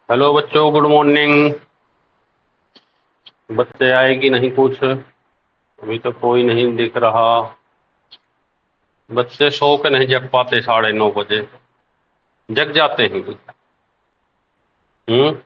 Hello बच्चों, good morning. बच्चे आए कि नहीं कुछ? अभी तो कोई नहीं दिख रहा। बच्चे सो के नहीं जग पाते, 9:30 बजे जग जाते हैं। हम्म।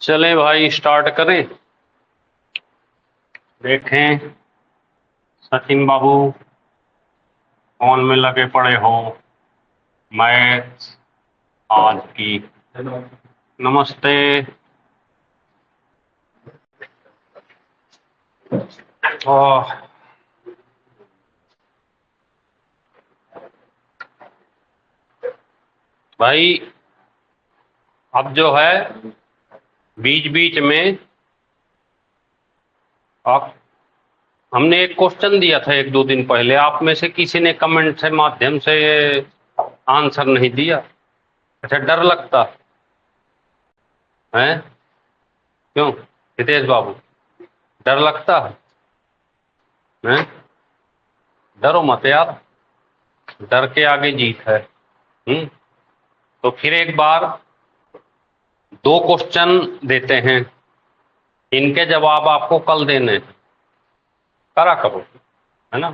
चलें भाई, स्टार्ट करें। देखें, सचिन बाबू फोन में लगे पड़े हो। मैथ आज की। नमस्ते। ओह, भाई अब जो है बीच बीच में आप, हमने एक क्वेश्चन दिया था 1-2 दिन पहले, आप में से किसी ने कमेंट से माध्यम से आंसर नहीं दिया। अच्छा, डर लगता है? क्यों हितेश बाबू, डर लगता है? डरो मत यार, डर के आगे जीत है। तो फिर एक बार दो क्वेश्चन देते हैं, इनके जवाब आपको कल देने हैं। करा करो, है ना?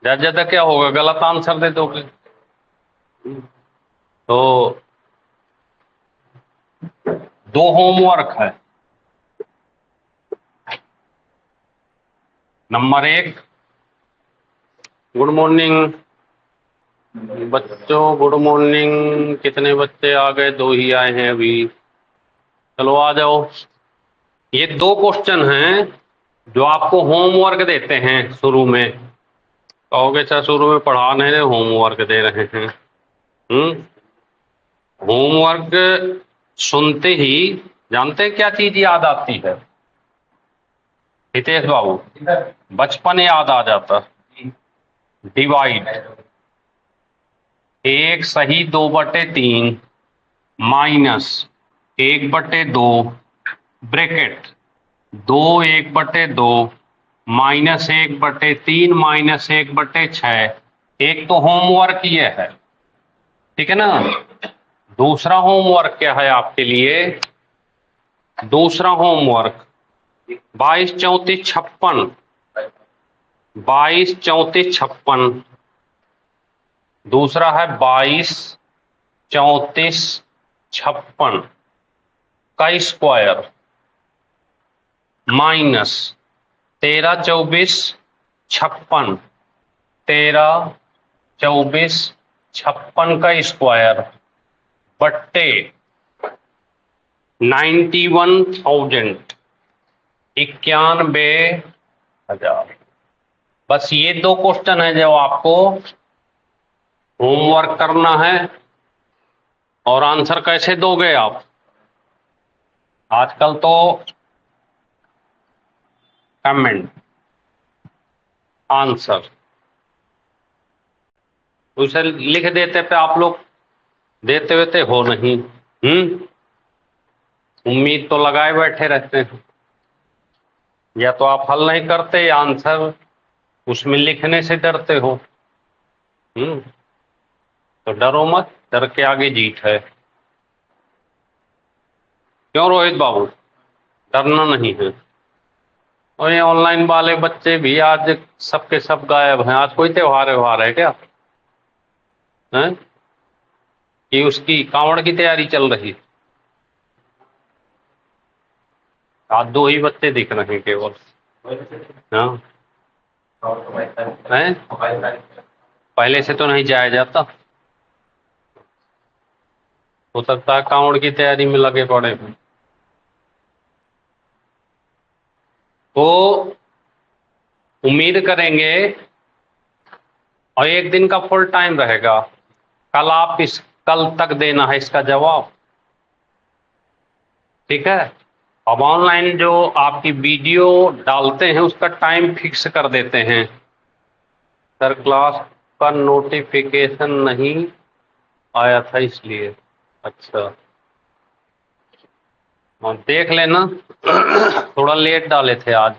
ज्यादा ज्यादा क्या होगा, गलत आंसर दे दोगे। तो दो होमवर्क है। नंबर 1, गुड मॉर्निंग बच्चों, गुड मॉर्निंग। कितने बच्चे आ गए? 2 ही आए हैं अभी। चलो आ जाओ। ये दो क्वेश्चन हैं जो आपको होमवर्क देते हैं शुरू में। कहोगे सर शुरू में पढ़ा नहीं रहे, होमवर्क दे रहे हैं। होमवर्क सुनते ही जानते हैं क्या चीज याद आती है हितेश बाबू? बचपन याद आ जाता। डिवाइड। 1 सही 2/3 माइनस 1/2 ब्रैकेट 2 1/2 माइनस 1/3 माइनस 1/6। एक तो होमवर्क ये है, ठीक है ना? दूसरा होमवर्क क्या है आपके लिए? दूसरा होमवर्क 22 34 56। 22 34 56। दूसरा है 22 34 56 का स्क्वायर माइनस 13 24 56। 13 24 56 का स्क्वायर बट्टे 91,000 91,000। बस ये दो क्वेश्चन है जो आपको होमवर्क करना है। और आंसर कैसे दोगे आप? आजकल तो कमेंट आंसर उसे लिख देते पे आप लोग देते हुए हो नहीं। उम्मीद तो लगाए बैठे रहते हैं। या तो आप हल नहीं करते या आंसर उसमें लिखने से डरते हो। तो डरो मत, डर के आगे जीत है। क्यों रोहित बाबू, डरना नहीं है। और ये ऑनलाइन वाले बच्चे भी आज सबके सब गायब हैं। आज कोई त्योहार व्यवहार है क्या? है कि उसकी कांवड़ की तैयारी चल रही? आज 2 ही बच्चे दिख रहे हैं केवल। हाँ, हैं? पहले से तो नहीं जाया जाता। हो सकता है कांवड़ की तैयारी में लगे पड़े हैं। तो उम्मीद करेंगे, और एक दिन का फुल टाइम रहेगा। कल तक देना है इसका जवाब, ठीक है? अब ऑनलाइन जो आपकी वीडियो डालते हैं उसका टाइम फिक्स कर देते हैं। सर क्लास का नोटिफिकेशन नहीं आया था इसलिए। अच्छा, हाँ देख लेना। थोड़ा लेट डाले थे आज,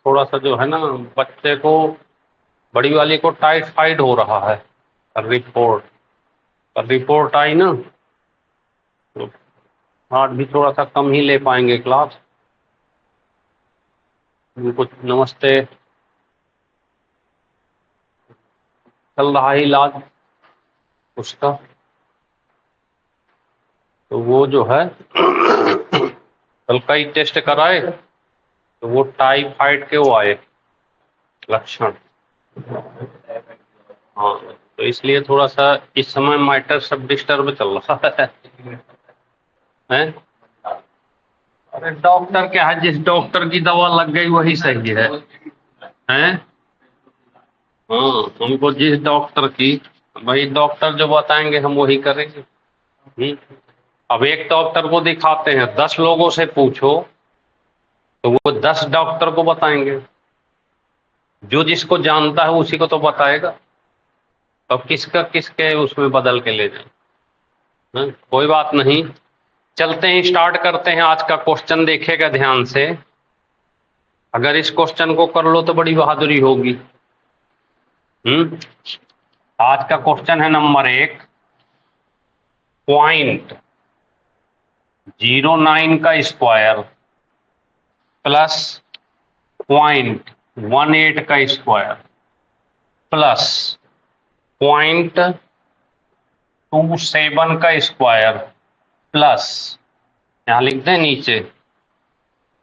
थोड़ा सा जो है ना बच्चे को, बड़ी वाली को टाइफाइड हो रहा है। रिपोर्ट रिपोर्ट आई ना, तो आज भी थोड़ा सा कम ही ले पाएंगे क्लास। कुछ नमस्ते, चल रहा है इलाज उसका, तो वो जो है कल का ही टेस्ट कराए तो वो टाइफाइड के वो आए लक्षण। हाँ, तो इसलिए थोड़ा सा इस समय मैटर सब डिस्टर्ब चल रहा है। अरे डॉक्टर क्या है, जिस डॉक्टर की दवा लग गई वही सही है, हैं? हाँ, हमको जिस डॉक्टर की, भाई डॉक्टर जो बताएंगे हम वही करेंगे। अब एक डॉक्टर को दिखाते हैं, 10 लोगों से पूछो तो वो 10 डॉक्टर को बताएंगे। जो जिसको जानता है उसी को तो बताएगा। तो किसका किसके उसमें बदल के ले जाए। कोई बात नहीं, चलते हैं, स्टार्ट करते हैं। आज का क्वेश्चन देखेगा ध्यान से, अगर इस क्वेश्चन को कर लो तो बड़ी बहादुरी होगी। आज का क्वेश्चन है नंबर 1, 0.09 का स्क्वायर प्लस 0.18 का स्क्वायर प्लस 0.27 का स्क्वायर प्लस, यहां लिख दें नीचे,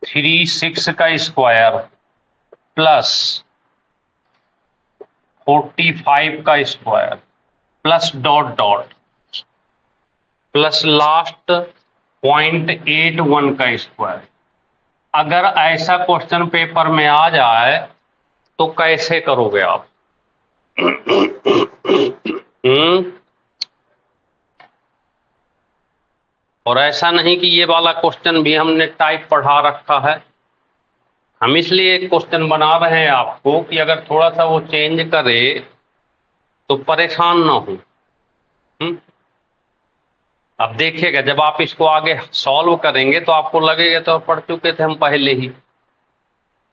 36 का स्क्वायर प्लस 45 का square plus dot dot plus last 0.81 का स्क्वायर। अगर ऐसा क्वेश्चन पेपर में आ जाए तो कैसे करोगे आप? और ऐसा नहीं कि ये वाला क्वेश्चन भी हमने टाइप पढ़ा रखा है, हम इसलिए एक क्वेश्चन बना रहे हैं आपको कि अगर थोड़ा सा वो चेंज करे तो परेशान ना हो। अब देखिएगा, जब आप इसको आगे सॉल्व करेंगे तो आपको लगेगा तो पढ़ चुके थे हम पहले ही।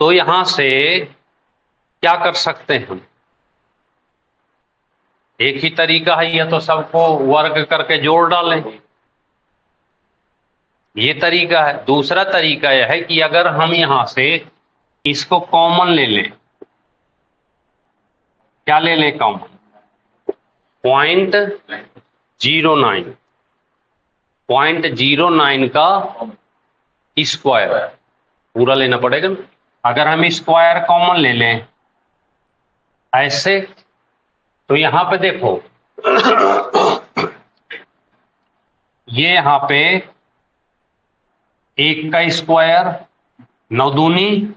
तो यहां से क्या कर सकते हैं हम, एक ही तरीका है, या तो सबको वर्ग करके जोड़ डालें, ये तरीका है। दूसरा तरीका यह है कि अगर हम यहां से इसको कॉमन ले लें, क्या ले लें कॉमन? 0.09, 0.09 का स्क्वायर पूरा लेना पड़ेगा ना। अगर हम स्क्वायर कॉमन ले लें ऐसे, तो यहां पे देखो ये यहां पे 1 का स्क्वायर, 9 दूनी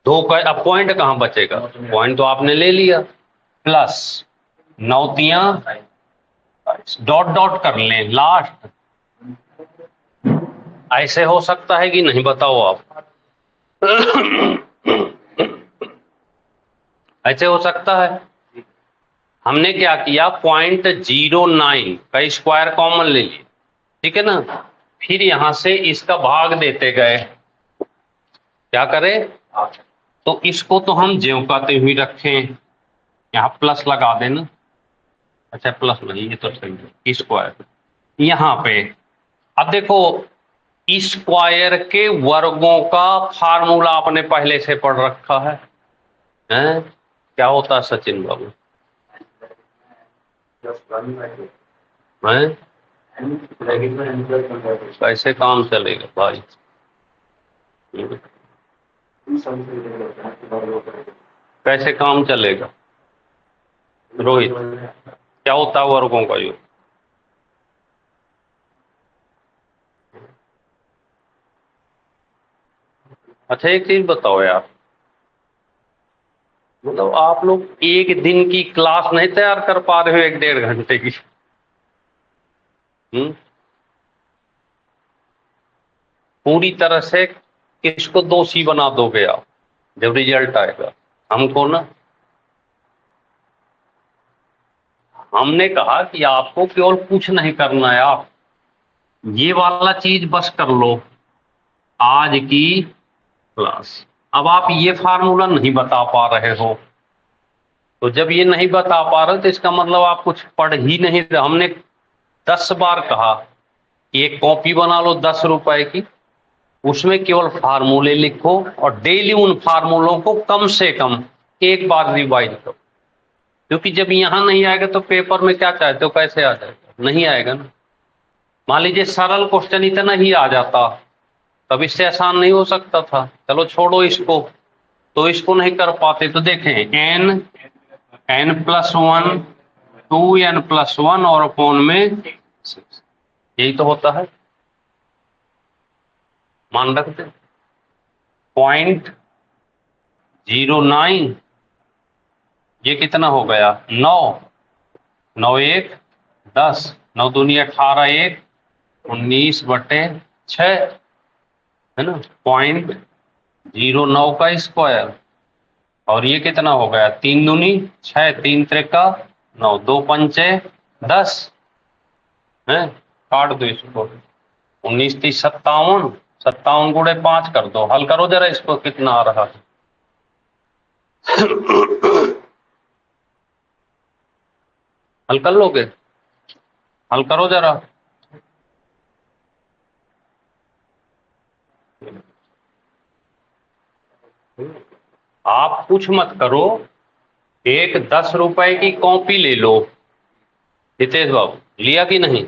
2 का, अब पॉइंट कहां बचेगा? पॉइंट तो आपने ले लिया, प्लस 9 तियां डॉट डॉट कर लें लास्ट। ऐसे हो सकता है कि नहीं, बताओ आप? ऐसे हो सकता है। हमने क्या किया, 0.09 का स्क्वायर कॉमन ले लिया, ठीक है ना। फिर यहां से इसका भाग देते गए, क्या करें, तो इसको तो हम ज्यों का त्यों ही रखें, यहां प्लस लगा देना। अच्छा प्लस नहीं, ये तो सही है, स्क्वायर यहां पे। अब देखो, स्क्वायर के वर्गों का फार्मूला आपने पहले से पढ़ रखा है, हैं? क्या होता है सचिन बाबू? हैं? कैसे काम चलेगा भाई? कैसे काम चलेगा रोहित? क्या होता है वर्गों का योग? अच्छा एक चीज बताओ यार, मतलब आप लोग एक दिन की क्लास नहीं तैयार कर पा रहे हो 1-1.5 घंटे की? पूरी तरह से किसको दोषी बना दोगे आप जब रिजल्ट आएगा? हमको ना। हमने कहा कि आपको केवल कुछ नहीं करना है, आप ये वाला चीज बस कर लो आज की क्लास। अब आप ये फार्मूला नहीं बता पा रहे हो, तो जब ये नहीं बता पा रहे तो इसका मतलब आप कुछ पढ़ ही नहीं रहे। हमने 10 बार कहा कि एक कॉपी बना लो 10 रुपए की, उसमें केवल फार्मूले लिखो और डेली उन फार्मूलों को कम से कम एक बार रिवाइज करो, क्योंकि जब यहां नहीं आएगा तो पेपर में क्या चाहते हो, कैसे आ जाएगा? नहीं आएगा ना। मान लीजिए सरल क्वेश्चन इतना ही आ जाता, तब इससे आसान नहीं हो सकता था। चलो छोड़ो इसको, तो इसको नहीं कर पाते तो देखें n+1 2n+1 और अपॉन में 6, यही तो होता है। मान रखते 0.09, ये कितना हो गया 9, 9 1 10, 9 दूनी 18, 1 19/6 है ना, 0.09 का स्क्वायर। और ये कितना हो गया 3 दूनी 6, 3 त्रिका 9, 2 पंचे 10 है, काट दो इसको। 19 30 57, 57 गुणे 5 कर दो, हल करो जरा इसको कितना आ रहा है। हल कर लोगे? हल करो जरा। आप कुछ मत करो, एक 10 रुपए की कॉपी ले लो। हितेश बाबू लिया कि नहीं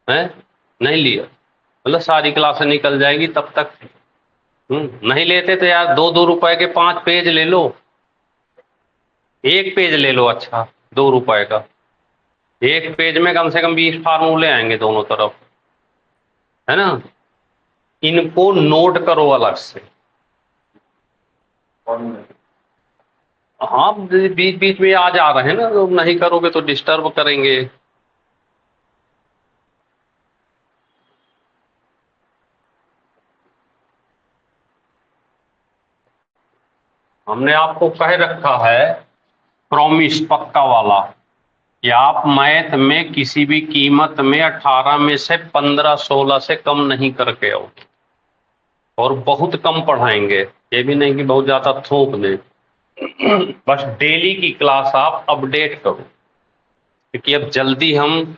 है? नहीं लिया मतलब सारी क्लास निकल जाएगी तब तक। नहीं लेते तो यार 2-2 रुपए के 5 पेज ले लो, एक पेज ले लो, अच्छा 2 रुपए का एक पेज में कम से कम 20 फार्मूले आएंगे दोनों तरफ, है ना। इनको नोट करो अलग से। हाँ बीच बीच में आ जा रहे हैं ना, तो नहीं करोगे तो डिस्टर्ब करेंगे। हमने आपको कह रखा है प्रॉमिस पक्का वाला कि आप मैथ में किसी भी कीमत में 18 में से 15 16 से कम नहीं करके आओ, और बहुत कम पढ़ाएंगे, ये भी नहीं कि बहुत ज्यादा थोप दें। बस डेली की क्लास आप अपडेट करो, क्योंकि अब जल्दी हम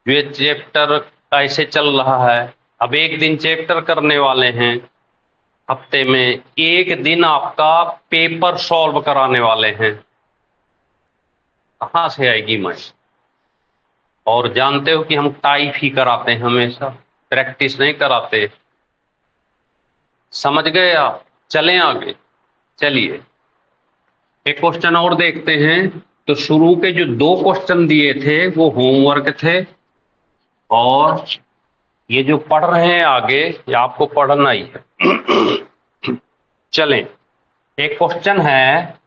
जो ये चैप्टर ऐसे चल रहा है, अब एक दिन चैप्टर करने वाले हैं, हफ्ते में एक दिन आपका पेपर सॉल्व कराने वाले हैं। कहां से आएगी मैं? और जानते हो कि हम टाइप ही कराते हैं, हमेशा प्रैक्टिस नहीं कराते। समझ गए आप? चलें आगे। चलिए एक क्वेश्चन और देखते हैं। तो शुरू के जो 2 क्वेश्चन दिए थे वो होमवर्क थे, और ये जो पढ़ रहे हैं आगे ये आपको पढ़ना ही है। चलें, एक क्वेश्चन है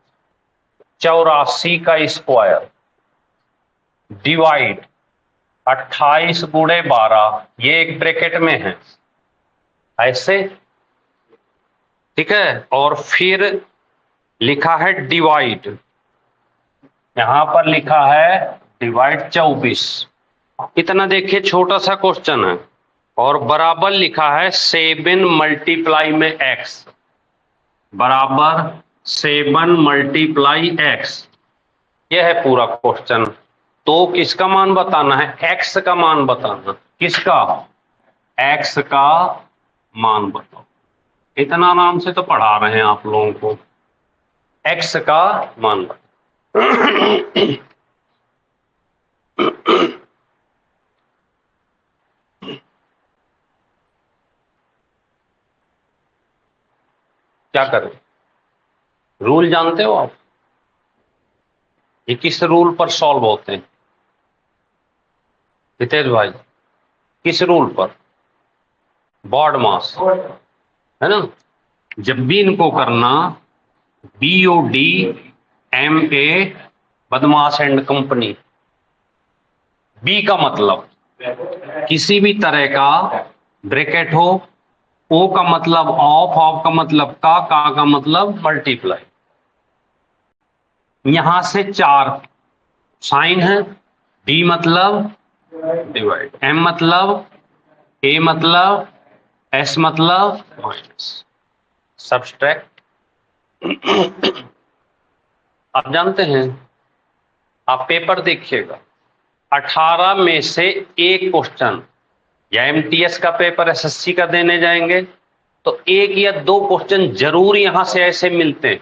84 का स्क्वायर डिवाइड 28 गुणे 12, ये एक ब्रैकेट में है ऐसे, ठीक है। और फिर लिखा है डिवाइड, यहां पर लिखा है डिवाइड 24। इतना देखिए छोटा सा क्वेश्चन है, और बराबर लिखा है 7 मल्टीप्लाई में x, बराबर 7 मल्टीप्लाई x, यह है पूरा क्वेश्चन। तो किसका मान बताना है? x का मान बताना। किसका? x का मान बताओ। इतना आराम से तो पढ़ा रहे हैं आप लोगों को। x का मान बताओ। क्या करें? रूल जानते हो आप? ये किस रूल पर सॉल्व होते हैं हितेश भाई? किस रूल पर? बॉड मास, है ना। जब भी इनको करना BODMA, बदमाश एंड कंपनी। बी का मतलब किसी भी तरह का ब्रैकेट हो, ओ का मतलब ऑफ का मतलब का मतलब मल्टीप्लाई। यहां से 4 साइन है, डी मतलब डिवाइड, एम मतलब, ए मतलब, एस मतलब माइनस, सब्सट्रैक्ट। आप जानते हैं, आप पेपर देखिएगा, 18 में से एक क्वेश्चन, या एमटीएस का पेपर एसएससी का देने जाएंगे तो 1 या 2 क्वेश्चन जरूर यहां से ऐसे मिलते हैं।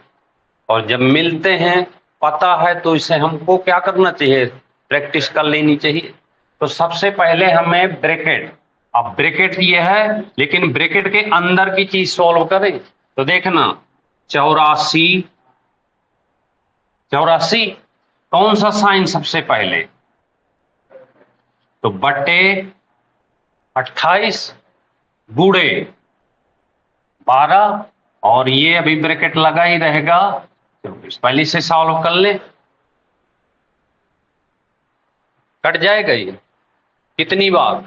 और जब मिलते हैं, पता है, तो इसे हमको क्या करना चाहिए, प्रैक्टिस कर लेनी चाहिए। तो सबसे पहले हमें ब्रैकेट, अब ब्रैकेट ये है, लेकिन ब्रैकेट के अंदर की चीज सॉल्व करें। तो देखना, 84, 84 कौन सा साइन सबसे पहले, तो बटे 28 गुणे 12, और ये अभी ब्रैकेट लगा ही रहेगा, 24। पहले से सॉल्व कर ले, कट जाएगा ये कितनी बार,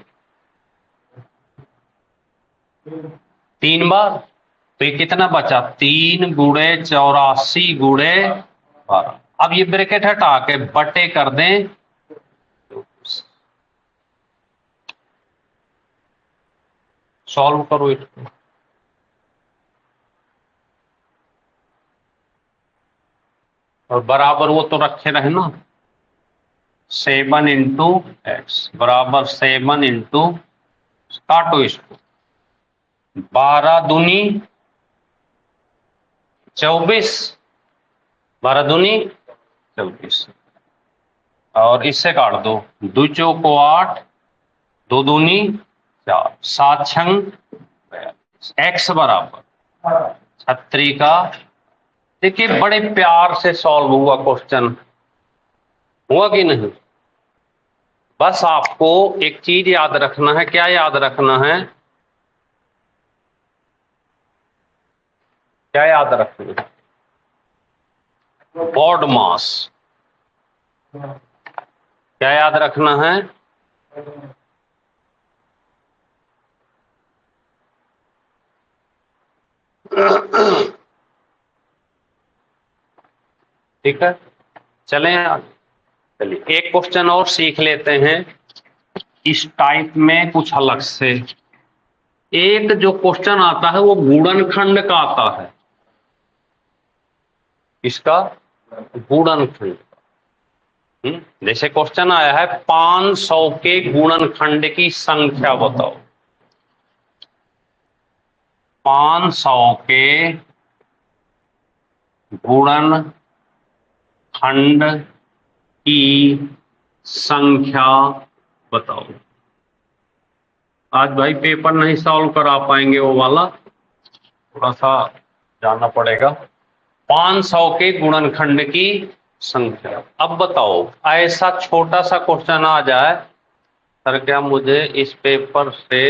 3 बार। तो ये कितना बचा, 3 गुणे 84 गुणे 12। अब ये ब्रैकेट हटा के बटे कर दें, सॉल्व करो इसको। और बराबर वो तो रखे रहे ना, 7 इंटू एक्स बराबर 7 इंटू, काटो इसको, 12 दूनी 24, 12 दूनी 24, और इससे काट दो, 2 चौको 8, 2 दूनी 4, 7 छंग 42, एक्स बराबर 36 का। देखिए बड़े प्यार से सॉल्व हुआ क्वेश्चन, हुआ कि नहीं। बस आपको एक चीज याद रखना है, क्या याद रखना है, क्या याद रखना है, बोर्ड मास। क्या याद रखना है, ठीक है। चलें आगे, चलिए एक क्वेश्चन और सीख लेते हैं इस टाइप में कुछ अलग से। एक जो क्वेश्चन आता है वो गुणनखंड का आता है, इसका गुणनखंड। जैसे क्वेश्चन आया है 500 के गुणनखंड की संख्या बताओ, 500 के गुणनखंड की संख्या बताओ। आज भाई पेपर नहीं सॉल्व करा पाएंगे, वो वाला थोड़ा सा जानना पड़ेगा। 500 के गुणनखंड की संख्या। अब बताओ, ऐसा छोटा सा क्वेश्चन आ जाए, सर क्या मुझे इस पेपर से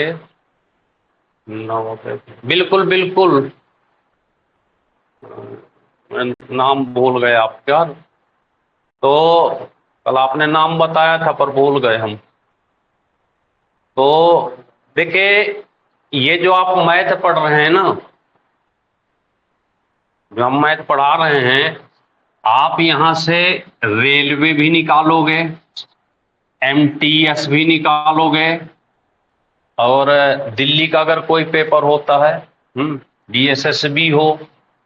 बिल्कुल बिल्कुल, मैं नाम भूल गए आपका, तो कल आपने नाम बताया था पर भूल गए हम। तो देखिए, ये जो आप मैथ पढ़ रहे हैं ना, जो हम मैथ पढ़ा रहे हैं, आप यहां से रेलवे भी निकालोगे, एमटीएस भी निकालोगे, और दिल्ली का अगर कोई पेपर होता है, डीएसएसबी हो,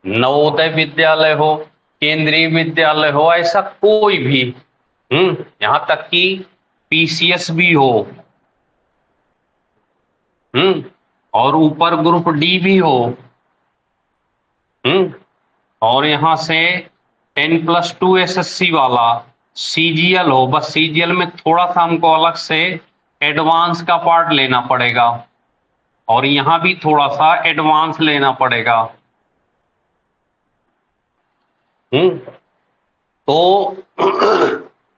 नवोदय विद्यालय हो, केंद्रीय विद्यालय हो, ऐसा कोई भी, यहां तक कि पीसीएस भी हो, और ऊपर ग्रुप डी भी हो, और यहां से 10+2 एसएससी वाला सीजीएल हो। बस सीजीएल में थोड़ा सा हमको अलग से एडवांस का पार्ट लेना पड़ेगा, और यहां भी थोड़ा सा एडवांस लेना पड़ेगा। तो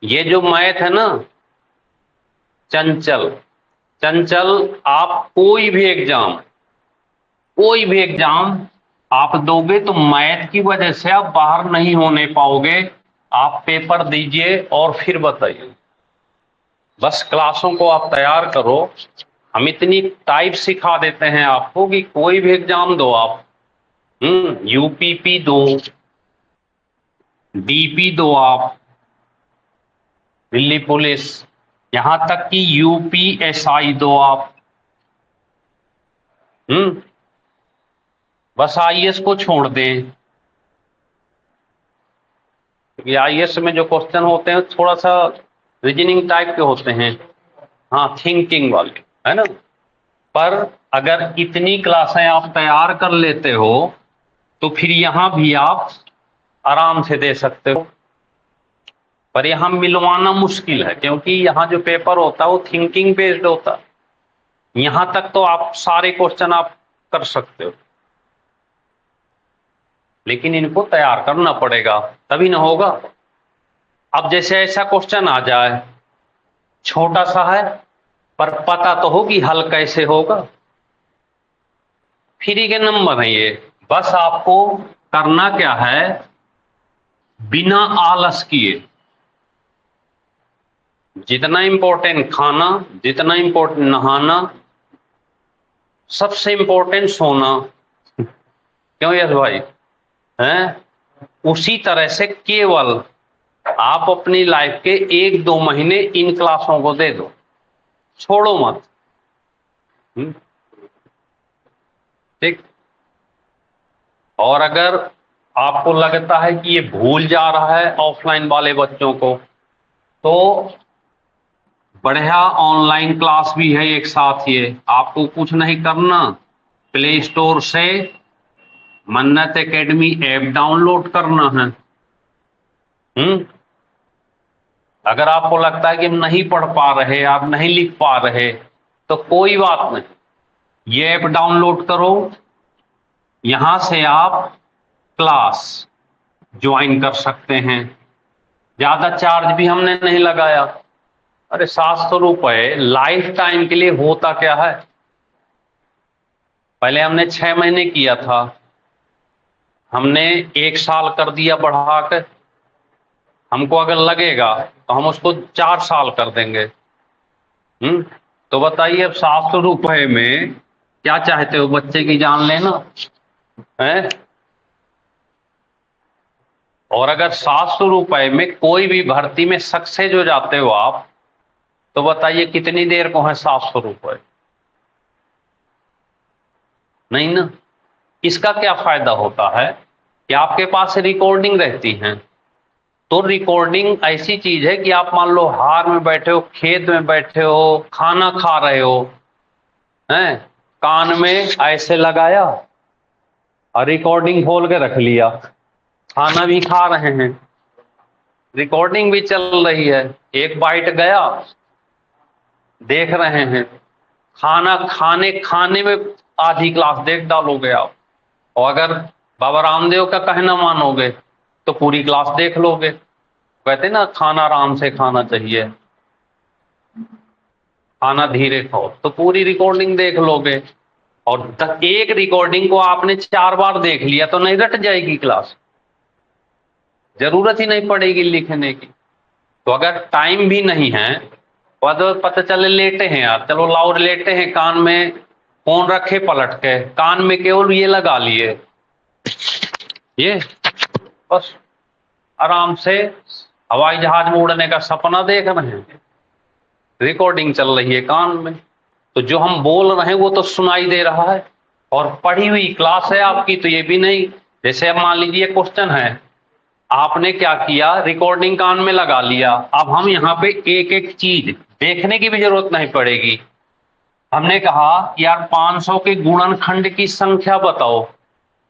ये जो मैथ है ना, चंचल चंचल, आप कोई भी एग्जाम आप दोगे तो मैथ की वजह से आप बाहर नहीं होने पाओगे। आप पेपर दीजिए और फिर बताइए, बस क्लासों को आप तैयार करो, हम इतनी टाइप सिखा देते हैं आपको कि कोई भी एग्जाम दो आप, यूपीपी दो, डीपी दो आप, दिल्ली पुलिस, यहां तक कि यूपीएसआई दो आप, बस आईएएस को छोड़ दें, क्योंकि आईएएस में जो क्वेश्चन होते हैं थोड़ा सा रीजनिंग टाइप के होते हैं, हाँ थिंकिंग वाले, है ना। पर अगर इतनी क्लासें आप तैयार कर लेते हो तो फिर यहां भी आप आराम से दे सकते हो। पर यहां मिलवाना मुश्किल है, क्योंकि यहां जो पेपर होता है वो थिंकिंग बेस्ड होता है। यहां तक तो आप सारे क्वेश्चन आप कर सकते हो, लेकिन इनको तैयार करना पड़ेगा, तभी ना होगा। अब जैसे ऐसा क्वेश्चन आ जाए, छोटा सा है पर पता तो होगी हल कैसे होगा, फ्री के नंबर है ये। बस आपको करना क्या है, बिना आलस किए, जितना इंपॉर्टेंट खाना, जितना इंपॉर्टेंट नहाना, सबसे इंपॉर्टेंट सोना, क्यों यश भाई हैं, उसी तरह से केवल आप अपनी लाइफ के 1-2 महीने इन क्लासों को दे दो, छोड़ो मत, ठीक। और अगर आपको लगता है कि ये भूल जा रहा है ऑफलाइन वाले बच्चों को, तो बढ़िया ऑनलाइन क्लास भी है एक साथ। ये आपको कुछ नहीं करना, प्ले स्टोर से मन्नत एकेडमी ऐप डाउनलोड करना है। अगर आपको लगता है कि हम नहीं पढ़ पा रहे, आप नहीं लिख पा रहे, तो कोई बात नहीं, ये ऐप डाउनलोड करो, यहां से आप क्लास ज्वाइन कर सकते हैं। ज्यादा चार्ज भी हमने नहीं लगाया। अरे 700 रुपए लाइफ टाइम के लिए होता क्या है। पहले हमने 6 महीने किया था, हमने 1 साल कर दिया बढ़ा कर। हमको अगर लगेगा तो हम उसको 4 साल कर देंगे। तो बताइए अब 700 रुपए में क्या चाहते हो, बच्चे की जान लेना है? और अगर 700 रुपए में कोई भी भर्ती में सक्सेस हो जाते हो आप, तो बताइए कितनी देर को है 700 रुपए, नहीं ना। इसका क्या फायदा होता है कि आपके पास रिकॉर्डिंग रहती है। तो रिकॉर्डिंग ऐसी चीज है कि आप मान लो हार में बैठे हो, खेत में बैठे हो, खाना खा रहे हो, हैं, कान में ऐसे लगाया और रिकॉर्डिंग खोल के रख लिया, खाना भी खा रहे हैं, रिकॉर्डिंग भी चल रही है, एक बाइट गया, देख रहे हैं, खाना खाने खाने में आधी क्लास देख डालोगे आप। और अगर बाबा रामदेव का कहना मानोगे तो पूरी क्लास देख लोगे। कहते ना खाना आराम से खाना चाहिए, खाना धीरे खाओ, तो पूरी रिकॉर्डिंग देख लोगे। और एक रिकॉर्डिंग को आपने 4 बार देख लिया तो नहीं रट जाएगी क्लास, जरूरत ही नहीं पड़ेगी लिखने की। तो अगर टाइम भी नहीं है, तो पता चले लेटे हैं यार, चलो लाओ लेटे हैं, कान में फोन रखे पलट के, कान में केवल ये लगा लिए, ये बस आराम से हवाई जहाज में उड़ने का सपना देख रहे हैं, रिकॉर्डिंग चल रही है कान में। तो जो हम बोल रहे हैं वो तो सुनाई दे रहा है, और पढ़ी हुई क्लास है आपकी, तो ये भी नहीं। जैसे अब मान लीजिए क्वेश्चन है, आपने क्या किया, रिकॉर्डिंग कान में लगा लिया, अब हम यहाँ पे एक एक चीज देखने की भी जरूरत नहीं पड़ेगी। हमने कहा यार 500 के गुणनखंड की संख्या बताओ,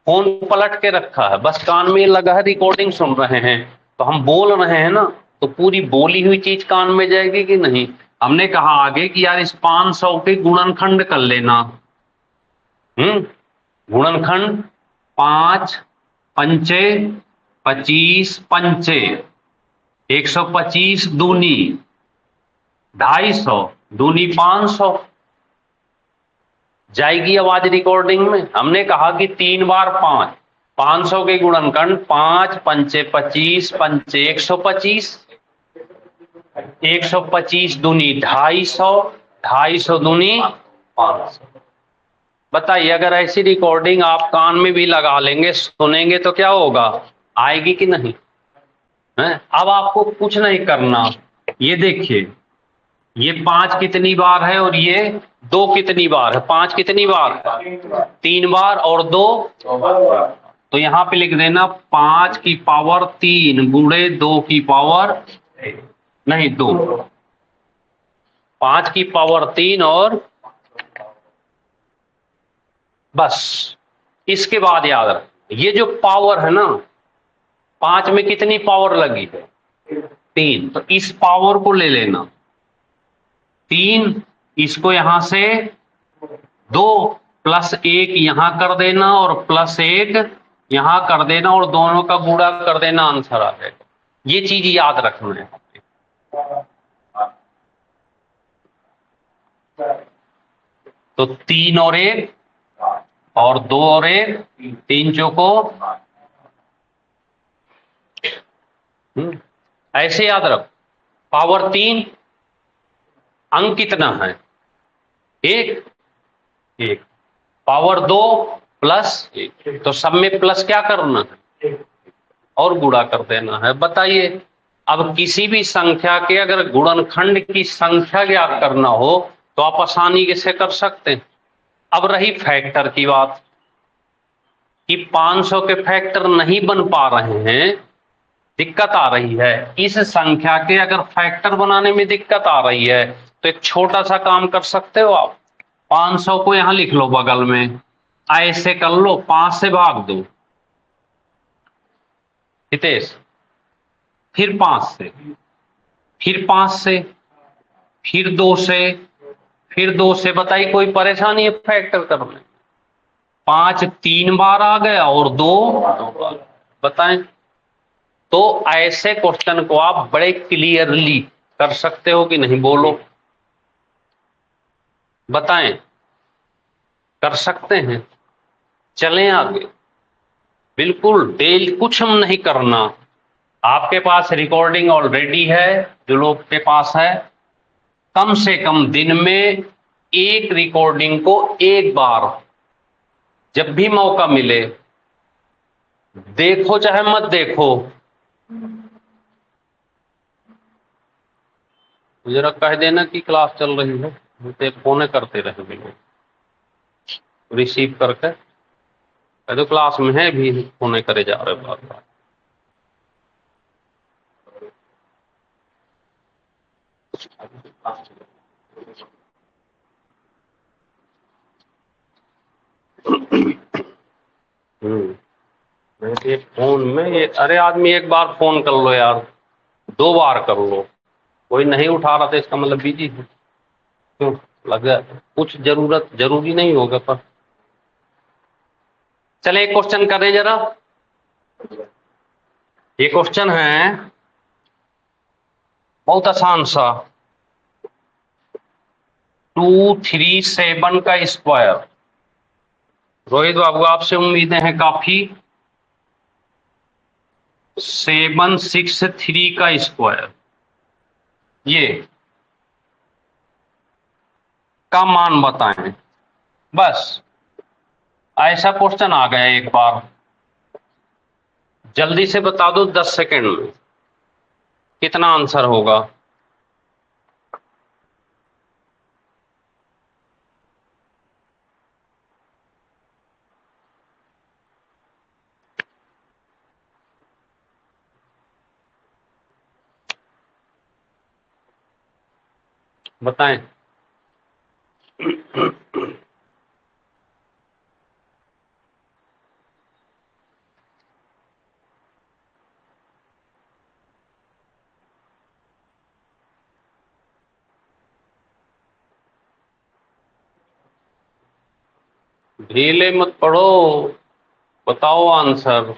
फोन पलट के रखा है, बस कान में लगा है, रिकॉर्डिंग सुन रहे हैं, तो हम बोल रहे हैं ना, तो पूरी बोली हुई चीज कान में जाएगी कि नहीं। हमने कहा आगे कि यार इस 500 के गुणनखंड कर लेना, गुणनखंड 5 पंचे 25 पंचे 125 दूनी 250 दूनी 500, जाएगी आवाज रिकॉर्डिंग में। हमने कहा कि 3 बार 5, 500 के गुणनखंड 5 पंचे 25 पंचे 125, 125 दूनी 250, 250 दूनी 500। बताइए अगर ऐसी रिकॉर्डिंग आप कान में भी लगा लेंगे, सुनेंगे तो क्या होगा, आएगी कि नहीं है? अब आपको कुछ नहीं करना, ये देखिए ये 5 कितनी बार है और ये 2 कितनी बार है, 5 कितनी बार, 3 बार और 2, तो यहां पे लिख देना 5 की पावर 3 गुणे 2 की पावर नहीं 2, 5 की पावर 3 और बस। इसके बाद याद रख, ये जो पावर है ना, 5 में कितनी पावर लगी है, 3, तो इस पावर को ले लेना 3, इसको यहां से 2 प्लस 1 यहां कर देना और प्लस 1 यहां कर देना और दोनों का गुणा कर देना, आंसर आ जाएगा। ये चीज याद रखना है। तो 3 और 1 और 2 और 1, 3 चौको, ऐसे याद रख। पावर 3, अंक कितना है, 1, 1, पावर 2 प्लस 1, तो सब में प्लस क्या करना है और गुणा कर देना है। बताइए अब किसी भी संख्या के अगर गुणनखंड की संख्या ज्ञात करना हो तो आप आसानी से कर सकते हैं। अब रही फैक्टर की बात कि 500 के फैक्टर नहीं बन पा रहे हैं, दिक्कत आ रही है, इस संख्या के अगर फैक्टर बनाने में दिक्कत आ रही है तो एक छोटा सा काम कर सकते हो आप, 500 को यहां लिख लो बगल में, ऐसे कर लो 5 से भाग दो हितेश, फिर 5 से, फिर 5 से, फिर 2 से, फिर 2 से। बताइए कोई परेशानी है फैक्टर करने, 5 3 बार आ गया और 2 2 बार। बताएं तो ऐसे क्वेश्चन को आप बड़े क्लियरली कर सकते हो कि नहीं, बोलो बताएं, कर सकते हैं। चलें आगे, बिल्कुल डेल कुछ हम नहीं करना। आपके पास रिकॉर्डिंग ऑलरेडी है, जो लोग के पास है, कम से कम दिन में एक रिकॉर्डिंग को एक बार जब भी मौका मिले देखो, चाहे मत देखो, जरा कह देना कि क्लास चल रही है, तो फोन करते रहे बिल्कुल रिसीव करके, तो क्लास में है भी फोन करे जा रहे बार बार। ये फोन में ये, अरे आदमी एक बार फोन कर लो यार, 2 बार कर लो, कोई नहीं उठा रहा था इसका मतलब बिजी है, क्यों लगा कुछ जरूरी नहीं होगा। पर चले एक क्वेश्चन करें जरा, ये क्वेश्चन है बहुत आसान सा, 237 का स्क्वायर। रोहित बाबू आपसे उम्मीदें हैं काफी, 763 का स्क्वायर, ये का मान बताएं। बस ऐसा क्वेश्चन आ गया एक बार, जल्दी से बता दो 10 सेकंड में कितना आंसर होगा। बताएं। ढीले मत पड़ो, बताओ आंसर।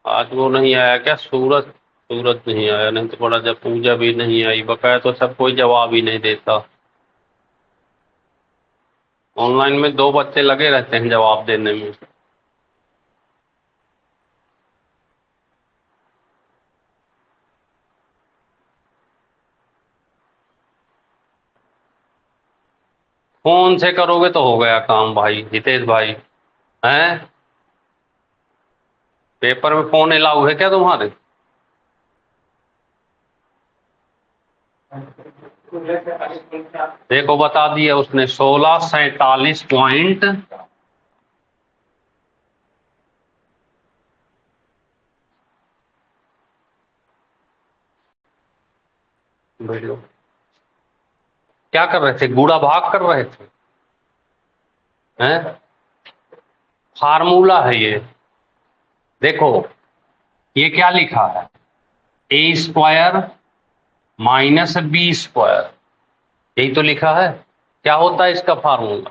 आज वो नहीं आया क्या, सूरज, सूरज नहीं आया, नहीं तो बड़ा, जब पूजा भी नहीं आई बकाया तो सब कोई जवाब ही नहीं देता। ऑनलाइन में 2 बच्चे लगे रहते हैं जवाब देने में। फोन से करोगे तो हो गया काम भाई हितेश भाई। हैं, पेपर में फोन अलाउ है क्या तुम्हारे? देखो बता दिया उसने 1647 वीडियो क्या कर रहे थे, गुड़ा भाग कर रहे थे? हैं, फार्मूला है ये। देखो ये क्या लिखा है, ए स्क्वायर माइनस बी स्क्वायर, यही तो लिखा है। क्या होता है इसका फार्मूला,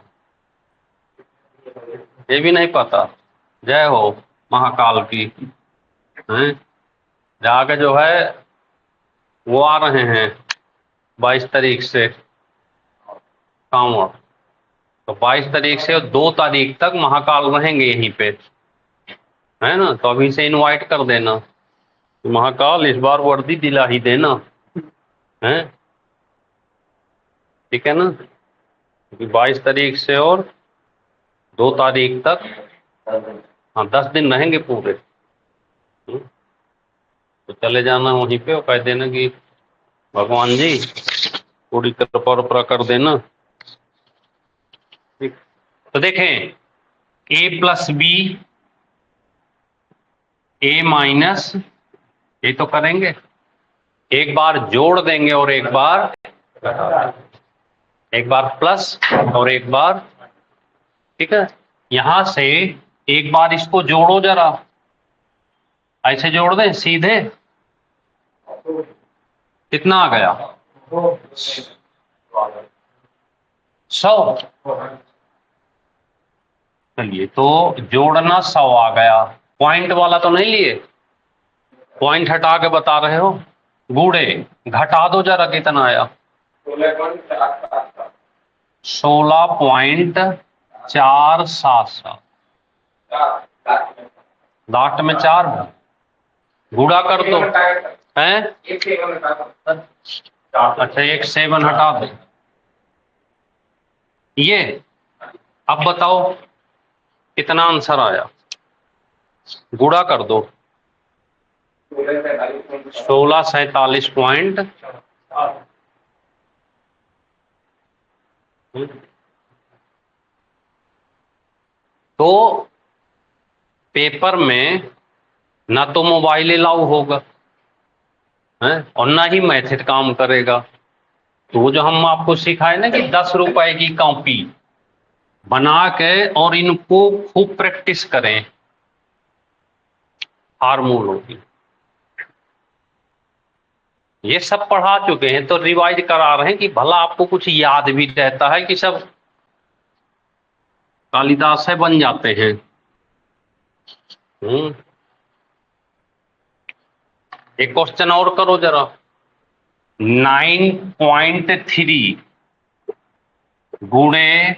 ये भी नहीं पता? जय हो महाकाल की। हैं, जाके जो है वो आ रहे हैं 22 तारीख से कांवड़, तो 22 तारीख से 2 तारीख तक महाकाल रहेंगे यहीं पे, है ना? तो अभी से इनवाइट कर देना, महाकाल इस बार वर्दी दिला ही देना, है? ठीक है ना? क्योंकि 22 तारीख से और 2 तारीख तक, हाँ 10 दिन रहेंगे पूरे। तो चले जाना वहीं पे और कह देना कि भगवान जी पूरी कृपा उपरा कर देना। ठीक, तो देखें ए प्लस बी, ए माइनस, ये तो करेंगे, एक बार जोड़ देंगे और एक बार घटा देंगे, एक बार प्लस और एक बार, ठीक है? यहां से एक बार इसको जोड़ो जरा, ऐसे जोड़ दें सीधे, कितना आ गया 100। चलिए तो जोड़ना 100 आ गया, पॉइंट वाला तो नहीं लिए, पॉइंट हटा के बता रहे हो, बूढ़े घटा दो जरा कितना आया, 16.477, लास्ट में 4 गुड़ा कर दो, हैं? अच्छा एक 7 हटा दो, ये अब बताओ कितना आंसर आया, गुड़ा कर दो, 1647 पॉइंट। तो पेपर में ना तो मोबाइल अलाउ होगा, है? और ना ही मैथड काम करेगा। तो वो जो हम आपको सिखाए ना कि 10 रुपए की कॉपी बना के और इनको खूब प्रैक्टिस करें फार्मूलों की, ये सब पढ़ा चुके हैं तो रिवाइज करा रहे हैं कि भला आपको कुछ याद भी रहता है कि सब कालिदास से बन जाते हैं। एक क्वेश्चन और करो जरा, 9.3 गुणे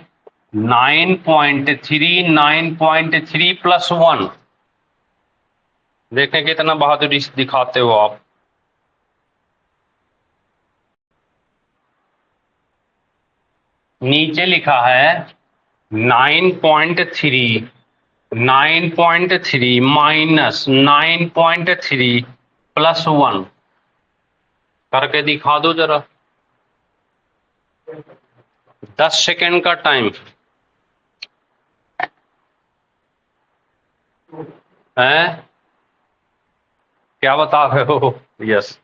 9.3, 9.3 प्लस 1, देखें कितना बहादुरी दिखाते हो आप। नीचे लिखा है 9.3, 9.3 माइनस 9.3 प्लस 1, करके दिखा दो जरा, 10 सेकेंड का टाइम है। क्या बता रहे हो? यस,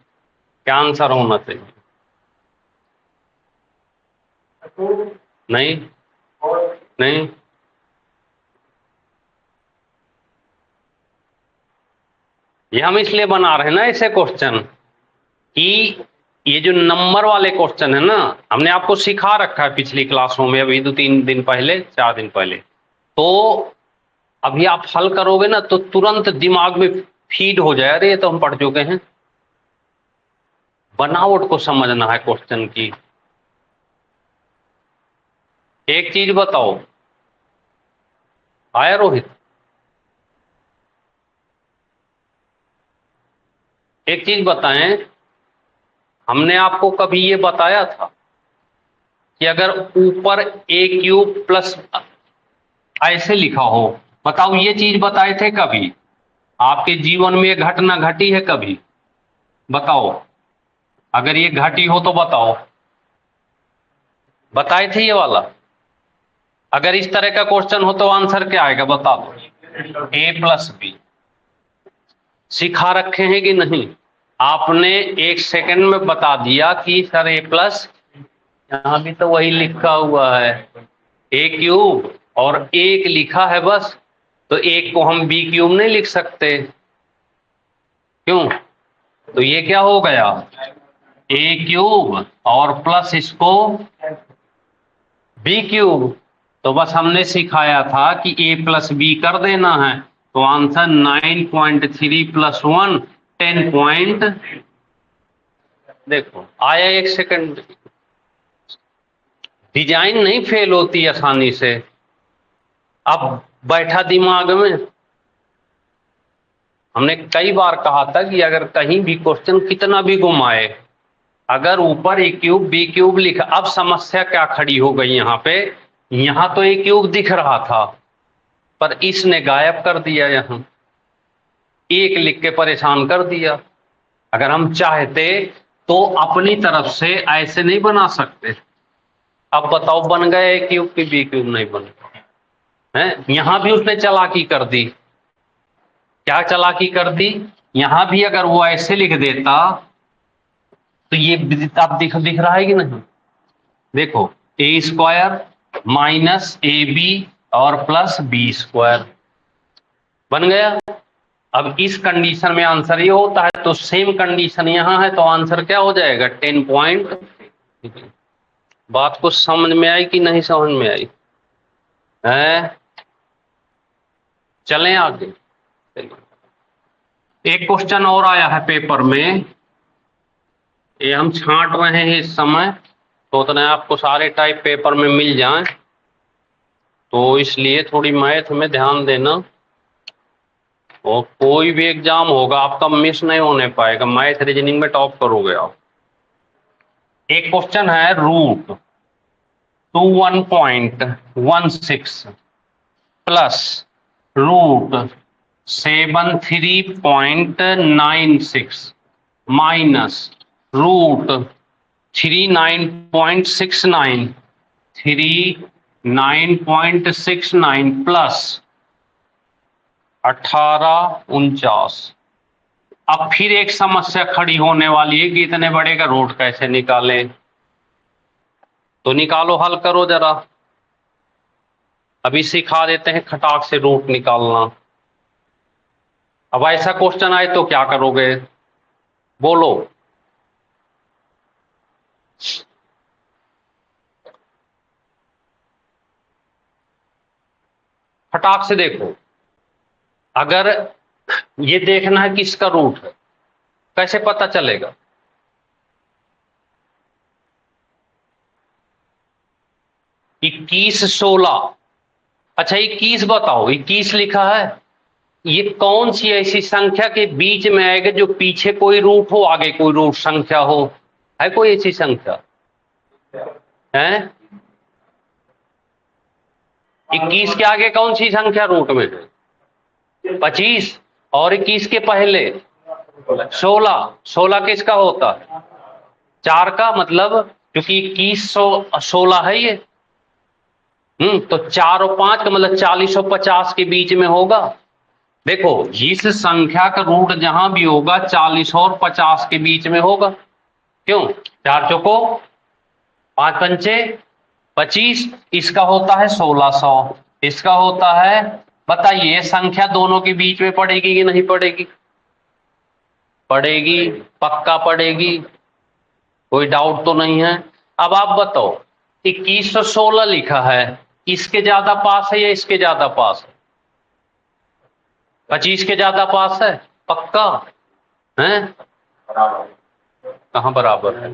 क्या आंसर होना चाहिए? नहीं नहीं, ये हम इसलिए बना रहे हैं ना ऐसे क्वेश्चन कि ये जो नंबर वाले क्वेश्चन है ना, हमने आपको सिखा रखा है पिछली क्लासों में, अभी 2-3 दिन पहले, 4 दिन पहले, तो अभी आप हल करोगे ना तो तुरंत दिमाग में फीड हो जाए, अरे ये तो हम पढ़ चुके हैं। बनावट को समझना है क्वेश्चन की। एक चीज बताओ, आया रोहित? एक चीज बताएं, हमने आपको कभी ये बताया था कि अगर ऊपर ए क्यूब प्लस ऐसे लिखा हो, बताओ ये चीज बताए थे कभी? आपके जीवन में ये घटना घटी है कभी? बताओ, अगर ये घटी हो तो बताओ। बताए थे ये वाला? अगर इस तरह का क्वेश्चन हो तो आंसर क्या आएगा बता दो? ए प्लस बी। सिखा रखे हैं कि नहीं? आपने एक सेकंड में बता दिया कि सर ए प्लस, यहां भी तो वही लिखा हुआ है ए क्यूब और एक लिखा है बस, तो एक को हम बी क्यूब नहीं लिख सकते, क्यों? तो ये क्या हो गया? ए क्यूब और प्लस इसको बी क्यूब। तो बस हमने सिखाया था कि ए प्लस बी कर देना है, तो आंसर 9.3 प्लस 1 10 पॉइंट। देखो आया, एक सेकंड। डिजाइन नहीं फेल होती आसानी से, अब बैठा दिमाग में। हमने कई बार कहा था कि अगर कहीं भी क्वेश्चन कितना भी घुमाए, अगर ऊपर ए क्यूब बी क्यूब लिखा, अब समस्या क्या खड़ी हो गई यहाँ पे? यहां तो ए क्यूब दिख रहा था, पर इसने गायब कर दिया, यहां एक लिख के परेशान कर दिया। अगर हम चाहते तो अपनी तरफ से ऐसे नहीं बना सकते। अब बताओ बन गए ए क्यूब की बी क्यूब नहीं बने हैं? यहां भी उसने चालाकी कर दी। क्या चालाकी कर दी? यहां भी अगर वो ऐसे लिख देता तो ये अब दिख रहा है कि नहीं? देखो ए स्क्वायर माइनस ए बी और प्लस बी स्क्वायर बन गया। अब इस कंडीशन में आंसर ये होता है, तो सेम कंडीशन यहां है, तो आंसर क्या हो जाएगा? 10 पॉइंट। बात कुछ समझ में आई कि नहीं समझ में आई है? चलें आगे। एक क्वेश्चन और आया है पेपर में, ये हम छांट रहे हैं इस समय, तो उतने आपको सारे टाइप पेपर में मिल जाएं, तो इसलिए थोड़ी मैथ में ध्यान देना, और कोई भी एग्जाम होगा आपका मिस नहीं होने पाएगा, मैथ रीजनिंग में टॉप करोगे आप। एक क्वेश्चन है root 21.16 plus root 73.96 minus root 39.69 plus 1849। अब फिर एक समस्या खड़ी होने वाली है कि इतने बड़े का रूट कैसे निकालें? तो निकालो, हल करो जरा। अभी सिखा देते हैं खटाक से रूट निकालना। अब ऐसा क्वेश्चन आए तो क्या करोगे? बोलो। फटाक से देखो, अगर ये देखना है किसका रूट है, कैसे पता चलेगा? इक्कीस 16, अच्छा 21 बताओ, 21 लिखा है, ये कौन सी ऐसी संख्या के बीच में आएगा जो पीछे कोई रूट हो आगे कोई रूट संख्या हो? है कोई ऐसी संख्या? है 21 के आगे कौन सी संख्या रूट में है? 25। और 21 के पहले 16। 16 किसका होता है? 4 का, मतलब क्योंकि 2116 है ये, तो 4 और 5 का मतलब 40 और 50 के बीच में होगा। देखो इस संख्या का रूट जहां भी होगा 40 और 50 के बीच में होगा, क्यों? 4 चौको 5 पंचे 25, इसका होता है 1600, इसका होता है, बताइए ये संख्या दोनों के बीच में पड़ेगी कि नहीं पड़ेगी? पड़ेगी, पक्का पड़ेगी, कोई डाउट तो नहीं है। अब आप बताओ 2116 लिखा है, इसके ज्यादा पास है या इसके ज्यादा पास है? 25 के ज्यादा पास है, पक्का है? कहां बराबर है?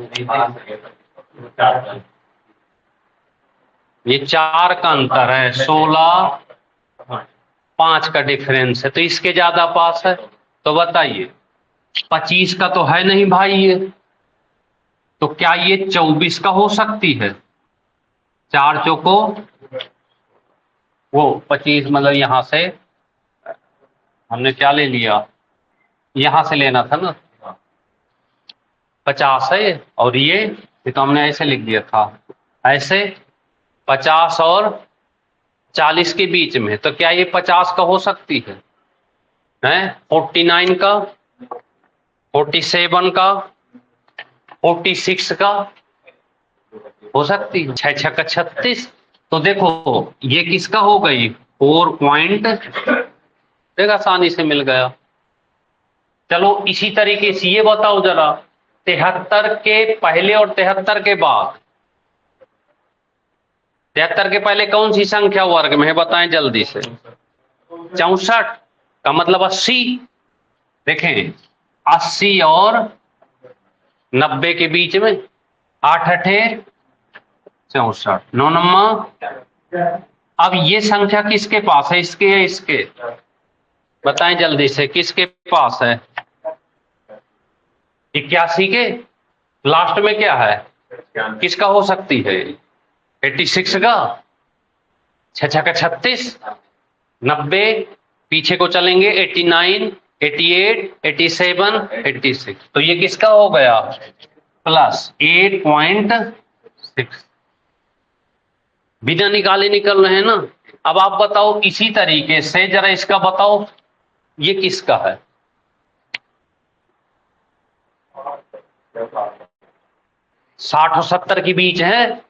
ये 4 का अंतर है, 16 5 का डिफरेंस है, तो इसके ज्यादा पास है। तो बताइए 25 का तो है नहीं भाई ये, तो क्या ये 24 का हो सकती है? 4 चौको वो 25, मतलब यहां से हमने क्या ले लिया, यहां से लेना था ना, 50 है, और ये तो हमने ऐसे लिख दिया था, ऐसे 50 और 40 के बीच में, तो क्या ये 50 का हो सकती है? 49 का, 47 का, 46 का हो सकती है। 6 6 का 36। तो देखो ये किसका हो गई, 4 पॉइंट, देख आसानी से मिल गया। चलो इसी तरीके से ये बताओ जरा, 73 के पहले और 73 के बाद, 73 के पहले कौन सी संख्या वर्ग में है, बताएं जल्दी से। 64 का मतलब 80। देखें 80 और 90 के बीच में, 8 अठे 64, 9 नम्मा। अब ये संख्या किसके पास है, इसके या इसके, बताएं जल्दी से, किसके पास है? 81 के। लास्ट में क्या है, किसका हो सकती है? 86 का, 6 6 का 36, 90, पीछे को चलेंगे 89, 88, 87, 86, तो ये किसका हो गया, प्लस 8.6। बिना निकाले निकल रहे हैं ना। अब आप बताओ इसी तरीके से जरा इसका बताओ, ये किसका है? 60 और 70 के बीच है,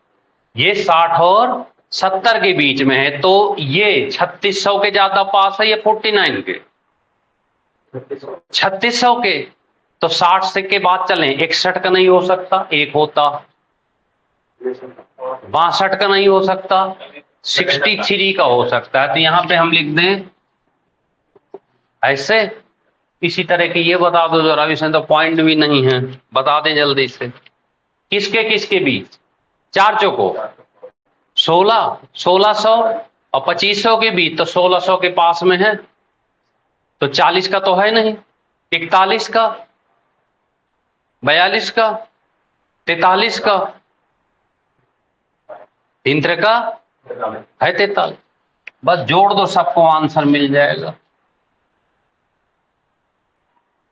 ये 60 और 70 के बीच में है, तो ये 3600 के ज्यादा पास है या 49 के? 3600 के। तो 60 से के बाद चलें, 61 का नहीं हो सकता, एक होता, 62 का नहीं हो सकता, 63 का हो सकता है, तो यहां पे हम लिख दें ऐसे। इसी तरह की ये बता दो जरा, इसमें तो पॉइंट भी नहीं है, बता दें जल्दी से, किसके किसके बीच, 4 चौको 16, 1600 और 2500 के बीच, तो 1600 के पास में है, तो 40 का तो है नहीं, 41 का, 42 का, 43 का, 3 का है 43। बस जोड़ दो, सबको आंसर मिल जाएगा,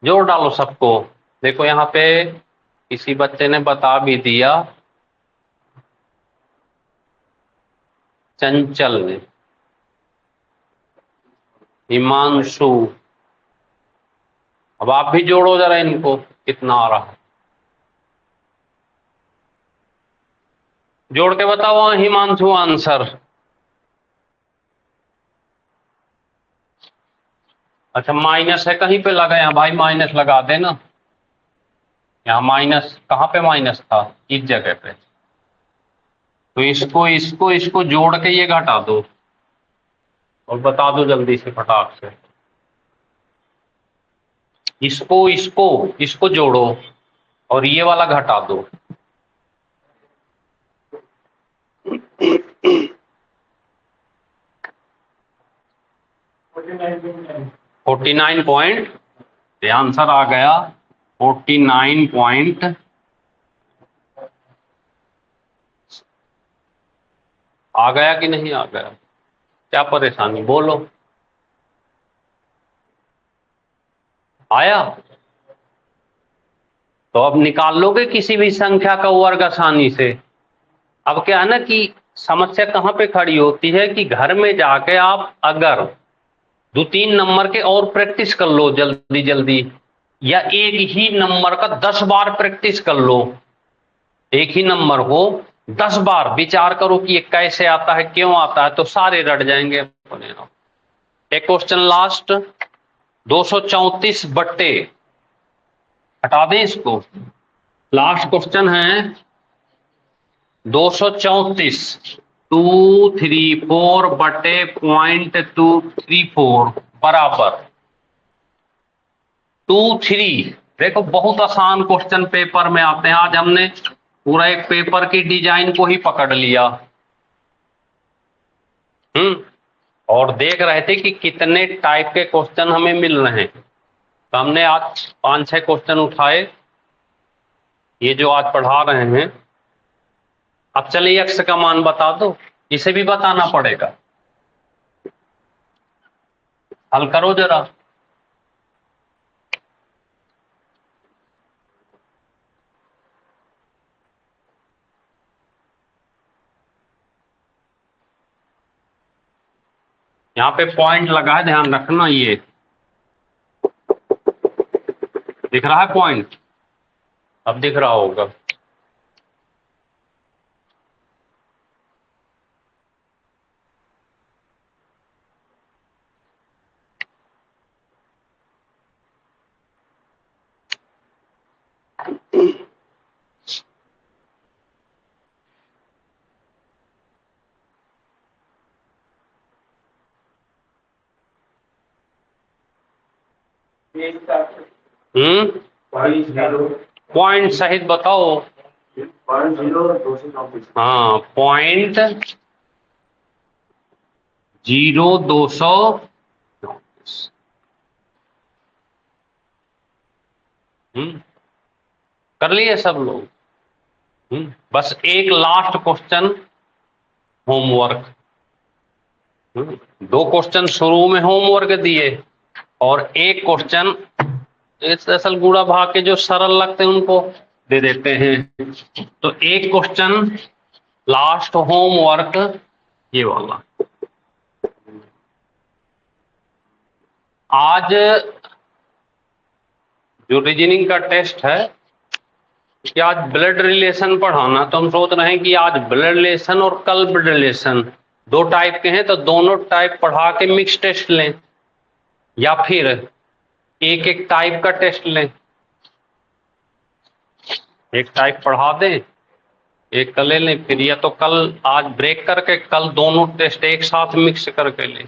जोड़ डालो सबको। देखो यहां पे किसी बच्चे ने बता भी दिया, चंचल ने, हिमांशु। अब आप भी जोड़ो जरा इनको, कितना आ रहा है, जोड़ के बताओ हिमांशु आंसर। अच्छा माइनस है कहीं पे लगाया भाई, माइनस लगा देना, यहाँ माइनस कहाँ पे माइनस था, इस जगह पे, तो इसको जोड़ के ये घटा दो और बता दो जल्दी से फटाक से, इसको जोड़ो और ये वाला घटा दो। 49 पॉइंट, ये आंसर आ गया 49 पॉइंट। आ गया कि नहीं आ गया, क्या परेशानी बोलो, आया? तो अब निकाल लोगे किसी भी संख्या का वर्ग आसानी से। अब क्या है ना कि समस्या कहां पे खड़ी होती है कि घर में जाके आप अगर 2-3 नंबर के और प्रैक्टिस कर लो जल्दी जल्दी, या एक ही नंबर का 10 बार प्रैक्टिस कर लो, एक ही नंबर को 10 बार विचार करो कि ये कैसे आता है, क्यों आता है, तो सारे रट जाएंगे अपने आप। एक क्वेश्चन लास्ट, 234 बट्टे, हटा दें इसको, लास्ट क्वेश्चन है 234, 234 बटे 0.234 बराबर 23। देखो बहुत आसान क्वेश्चन पेपर में आते हैं, आज हमने पूरा एक पेपर की डिजाइन को ही पकड़ लिया। और देख रहे थे कि कितने टाइप के क्वेश्चन हमें मिल रहे हैं, तो हमने आज 5-6 क्वेश्चन उठाए, ये जो आज पढ़ा रहे हैं अब चलिए x का मान बता दो, इसे भी बताना पड़ेगा। हल करो जरा। यहाँ पे पॉइंट लगा है, ध्यान रखना। ये दिख रहा है पॉइंट? अब दिख रहा होगा। पॉइंट सहित बताओ। हाँ, 0.0200। कर लिए सब लोग? बस एक लास्ट क्वेश्चन होमवर्क। 2 क्वेश्चन शुरू में होमवर्क दिए और एक क्वेश्चन इस असल गुणा भाग के जो सरल लगते हैं उनको दे देते हैं। तो एक क्वेश्चन लास्ट होमवर्क ये वाला। आज जो रीजनिंग का टेस्ट है कि आज ब्लड रिलेशन पढ़ाना, तो हम सोच रहे हैं कि आज ब्लड रिलेशन और कल ब्लड रिलेशन 2 टाइप के हैं, तो दोनों टाइप पढ़ा के मिक्स टेस्ट लें, या फिर एक एक टाइप का टेस्ट लें। एक टाइप पढ़ा दें, एक कल ले लें, फिर या तो कल आज ब्रेक करके कल दोनों टेस्ट एक साथ मिक्स करके लें,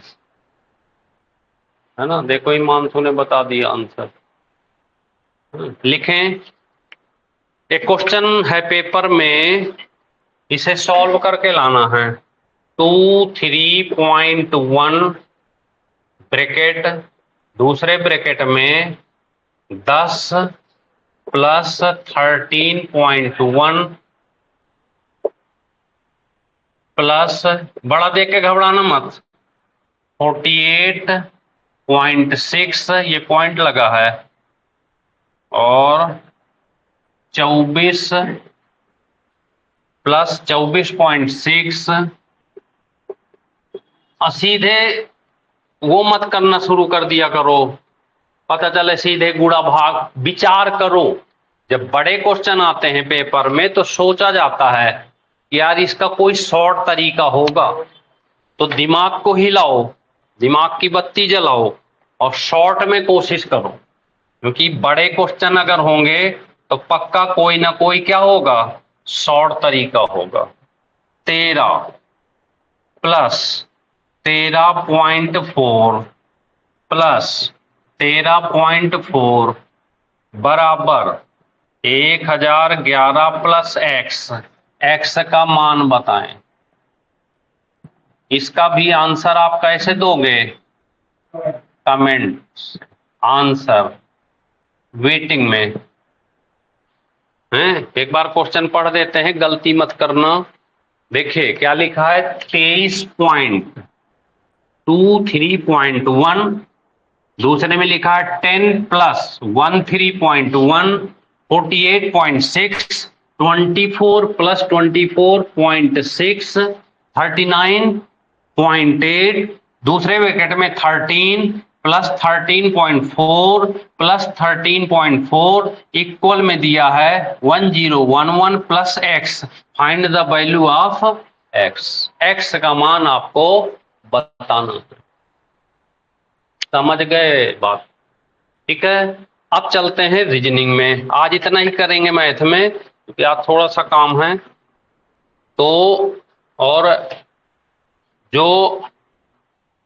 है ना। देखो हिमांशु ने बता दिया आंसर। लिखें। एक क्वेश्चन है पेपर में, इसे सॉल्व करके लाना है। 2, 3.1 ब्रैकेट, दूसरे ब्रैकेट में 10 प्लस 13.1 प्लस, बड़ा देख के घबराना मत, 48.6 ये पॉइंट लगा है, और 24 प्लस 24.6। सीधे वो मत करना शुरू कर दिया करो, पता चले सीधे गुणा भाग। विचार करो, जब बड़े क्वेश्चन आते हैं पेपर में तो सोचा जाता है कि यार इसका कोई शॉर्ट तरीका होगा, तो दिमाग को हिलाओ, दिमाग की बत्ती जलाओ और शॉर्ट में कोशिश करो, क्योंकि बड़े क्वेश्चन अगर होंगे तो पक्का कोई ना कोई क्या होगा, शॉर्ट तरीका होगा। 13 प्लस 13.4 प्लस 13.4 बराबर 1011 प्लस एक्स। एक्स का मान बताएं। इसका भी आंसर आप कैसे दोगे? कमेंट आंसर वेटिंग में हैं। एक बार क्वेश्चन पढ़ देते हैं, गलती मत करना। देखिए क्या लिखा है, 23.23.1, दूसरे में लिखा है 10 प्लस 13.1, 48.6, 24 प्लस 24.6, 39.8, दूसरे ब्रैकेट में 13 प्लस 13.4 प्लस 13.4 इक्वल में दिया है 1011 plus x. Find the value of x. X का मान आपको बताना है। समझ गए बात? ठीक है, अब चलते हैं रीजनिंग में। आज इतना ही करेंगे मैथ में, क्योंकि आज थोड़ा सा काम है। तो और जो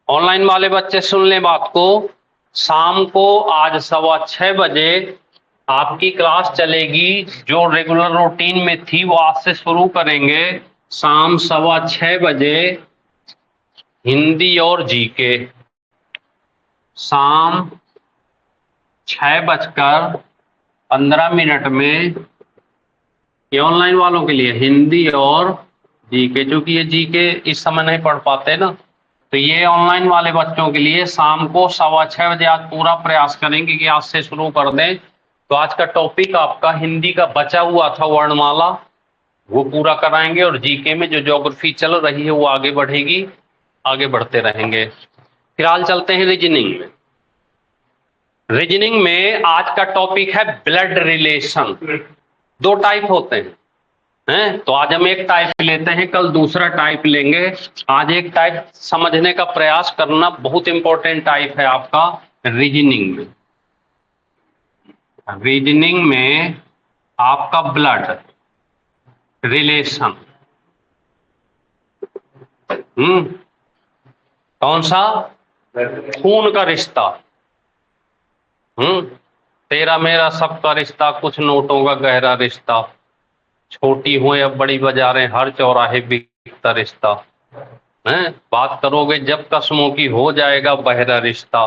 ऑनलाइन वाले बच्चे सुन लें बात को, शाम को आज 6:15 बजे आपकी क्लास चलेगी, जो रेगुलर रूटीन में थी वो आज से शुरू करेंगे। शाम 6:15 बजे हिंदी और जीके, शाम 6:15 में, ये ऑनलाइन वालों के लिए हिंदी और जीके, चूंकि ये जीके इस समय नहीं पढ़ पाते ना, तो ये ऑनलाइन वाले बच्चों के लिए शाम को 6:15 बजे आज पूरा प्रयास करेंगे कि आज से शुरू कर दें। तो आज का टॉपिक आपका हिंदी का बचा हुआ था वर्णमाला, वो पूरा कराएंगे, और जीके में जो ज्योग्राफी चल रही है वो आगे बढ़ेगी, आगे बढ़ते रहेंगे। फिलहाल चलते हैं रीजनिंग में। रीजनिंग में आज का टॉपिक है ब्लड रिलेशन। दो टाइप होते हैं, तो आज हम एक टाइप लेते हैं, कल दूसरा टाइप लेंगे। आज एक टाइप समझने का प्रयास करना, बहुत इंपॉर्टेंट टाइप है आपका रीजनिंग में। रीजनिंग में आपका ब्लड रिलेशन, कौन सा? खून का रिश्ता। तेरा मेरा सबका रिश्ता, कुछ नोटों का गहरा रिश्ता, छोटी हो या बड़ी बाजारें हर चौराहे बिकता रिश्ता है। बात करोगे जब कसमों की हो जाएगा बहरा रिश्ता,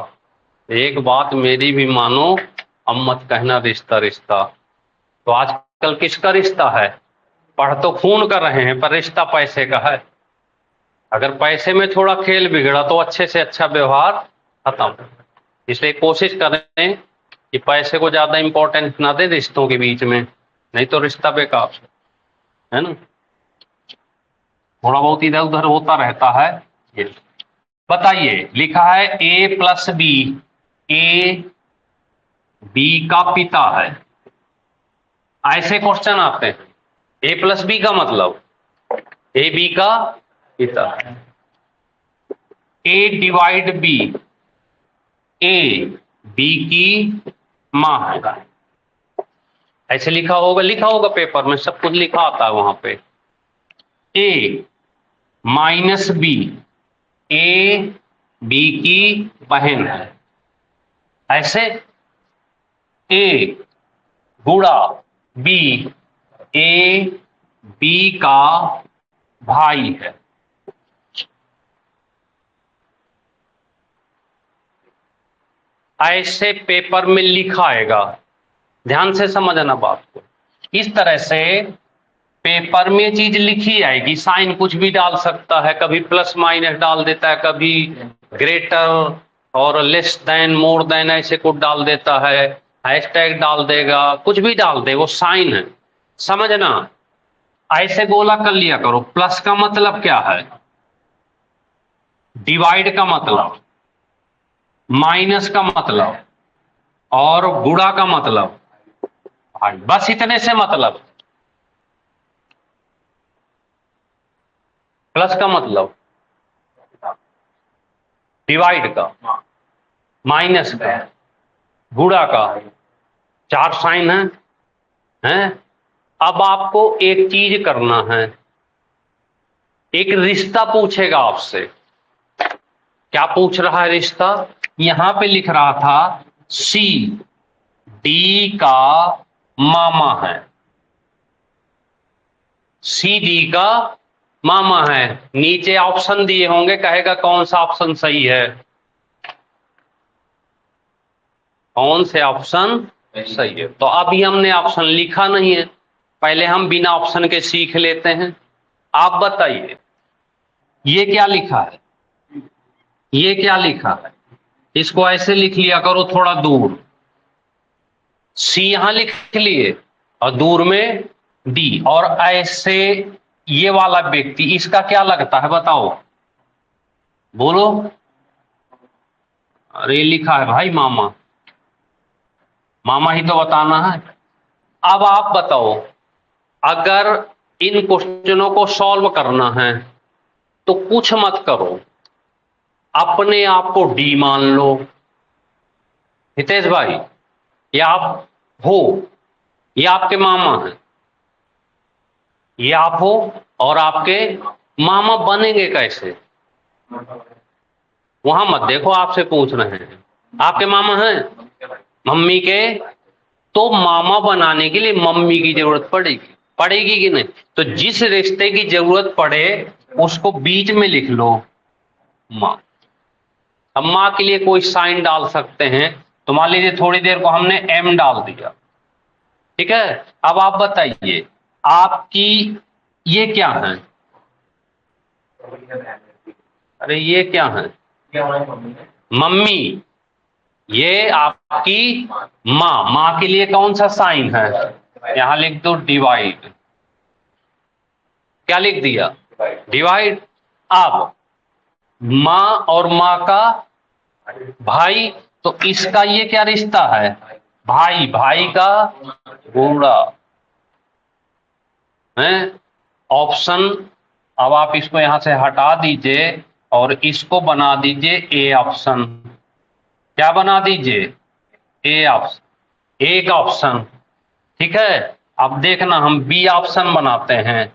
एक बात मेरी भी मानो अब मत कहना रिश्ता रिश्ता। तो आजकल किसका रिश्ता है? पढ़ तो खून कर रहे हैं पर रिश्ता पैसे का है। अगर पैसे में थोड़ा खेल बिगड़ा तो अच्छे से अच्छा व्यवहार खत्म। इसलिए कोशिश करें कि पैसे को ज्यादा इंपॉर्टेंस ना दे रिश्तों के बीच में, नहीं तो रिश्ता बेकार है ना। थोड़ा बहुत इधर उधर होता रहता है। ये बताइए, लिखा है A + B, A B का पिता है। ऐसे क्वेश्चन आते हैं। A + B का मतलब A B का पिता है। A/B, A B की मां है। ऐसे लिखा होगा पेपर में, सब कुछ लिखा आता है वहां पे। A - B, A B की बहन है। ऐसे A गुणा B, A B का भाई है। ऐसे पेपर में लिखा आएगा, ध्यान से समझना बात को। इस तरह से पेपर में चीज लिखी आएगी, साइन कुछ भी डाल सकता है, कभी प्लस माइनस डाल देता है, कभी ग्रेटर और लेस देन मोर देन ऐसे कुछ डाल देता है, हैशटैग डाल देगा, कुछ भी डाल दे, वो साइन है, समझना। ऐसे गोला कर लिया करो। प्लस का मतलब क्या है? डिवाइड का मतलब, माइनस का मतलब, और गुणा का मतलब, बस इतने से मतलब। प्लस का मतलब डिवाइड का, माइनस का, गुणा का, 4 साइन हैं। अब आपको एक चीज करना है, एक रिश्ता पूछेगा आपसे। क्या पूछ रहा है रिश्ता? यहां पे लिख रहा था C D का मामा है। C D का मामा है। नीचे ऑप्शन दिए होंगे, कहेगा कौन सा ऑप्शन सही है, कौन से ऑप्शन सही है। तो अभी हमने ऑप्शन लिखा नहीं है, पहले हम बिना ऑप्शन के सीख लेते हैं। आप बताइए ये क्या लिखा है? ये क्या लिखा है? इसको ऐसे लिख लिया करो, थोड़ा दूर C यहां लिख लिए और दूर में D, और ऐसे ये वाला व्यक्ति, इसका क्या लगता है बताओ, बोलो। अरे लिखा है भाई मामा, मामा ही तो बताना है। अब आप बताओ, अगर इन क्वेश्चनों को सॉल्व करना है तो कुछ मत करो, अपने आप को डी मान लो। हितेश भाई, ये आप हो, ये आपके मामा हैं, ये आप हो, और आपके मामा बनेंगे कैसे? वहां मत देखो, आपसे पूछ रहे हैं। आपके मामा हैं, मम्मी के, तो मामा बनाने के लिए मम्मी की जरूरत पड़ेगी कि नहीं? तो जिस रिश्ते की जरूरत पड़े उसको बीच में लिख लो, माँ। अब माँ के लिए कोई साइन डाल सकते हैं, तो मान लीजिए थोड़ी देर को हमने M डाल दिया, ठीक है। अब आप बताइए आपकी ये क्या है? अरे ये क्या है? मम्मी। ये आपकी माँ। माँ के लिए कौन सा साइन है? यहां लिख दो डिवाइड। क्या लिख दिया? डिवाइड। अब माँ और माँ का भाई, तो इसका ये क्या रिश्ता है? भाई भाई का गुणा है। ऑप्शन। अब आप इसको यहां से हटा दीजिए और इसको बना दीजिए ए ऑप्शन। क्या बना दीजिए? A option. एक ऑप्शन। ठीक है। अब देखना हम बी ऑप्शन बनाते हैं।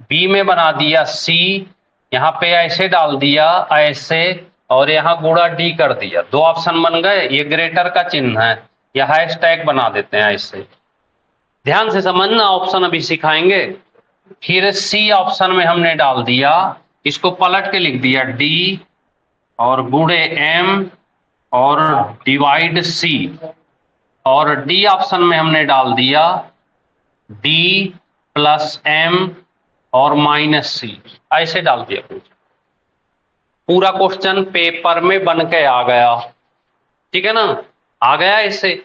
बी में बना दिया सी। यहां पे ऐसे डाल दिया ऐसे, और यहां गुणा डी कर दिया। दो ऑप्शन बन गए। ये ग्रेटर का चिन्ह है। या हैशटैग बना देते हैं ऐसे। ध्यान से समझना, ऑप्शन अभी सिखाएंगे। फिर सी ऑप्शन में हमने डाल दिया, इसको पलट के लिख दिया डी और गुणे एम और डिवाइड सी। और डी ऑप्शन में हमने डाल दिया डी प्लस एम और माइनस सी। ऐसे डाल दिया कुछ। पूरा क्वेश्चन पेपर में बन के आ गया। ठीक है ना? आ गया इससे।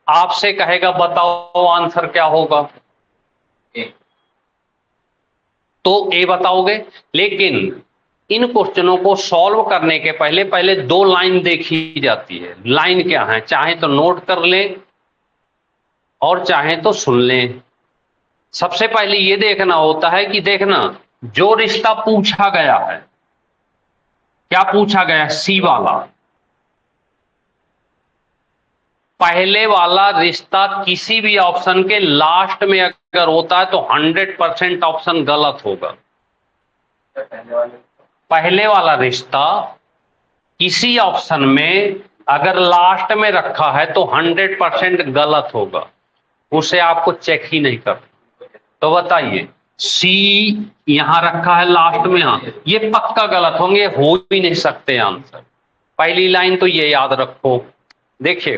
आपसे कहेगा बताओ आंसर क्या होगा, तो ए बताओगे। लेकिन इन क्वेश्चनों को सॉल्व करने के पहले पहले दो लाइन देखी जाती है। लाइन क्या है? चाहे तो नोट कर लें और चाहे तो सुन लें। सबसे पहले ये देखना होता है कि देखना, जो रिश्ता पूछा गया है, क्या पूछा गया? सी वाला। पहले वाला रिश्ता किसी भी ऑप्शन के लास्ट में अगर होता है तो 100% ऑप्शन गलत होगा। पहले वाला रिश्ता किसी ऑप्शन में अगर लास्ट में रखा है तो 100% गलत होगा। उसे आपको चेक ही नहीं करना। तो बताइए, सी यहां रखा है लास्ट में, हाँ, ये पक्का गलत होंगे, हो ही नहीं सकते आंसर। पहली लाइन तो ये याद रखो। देखिए,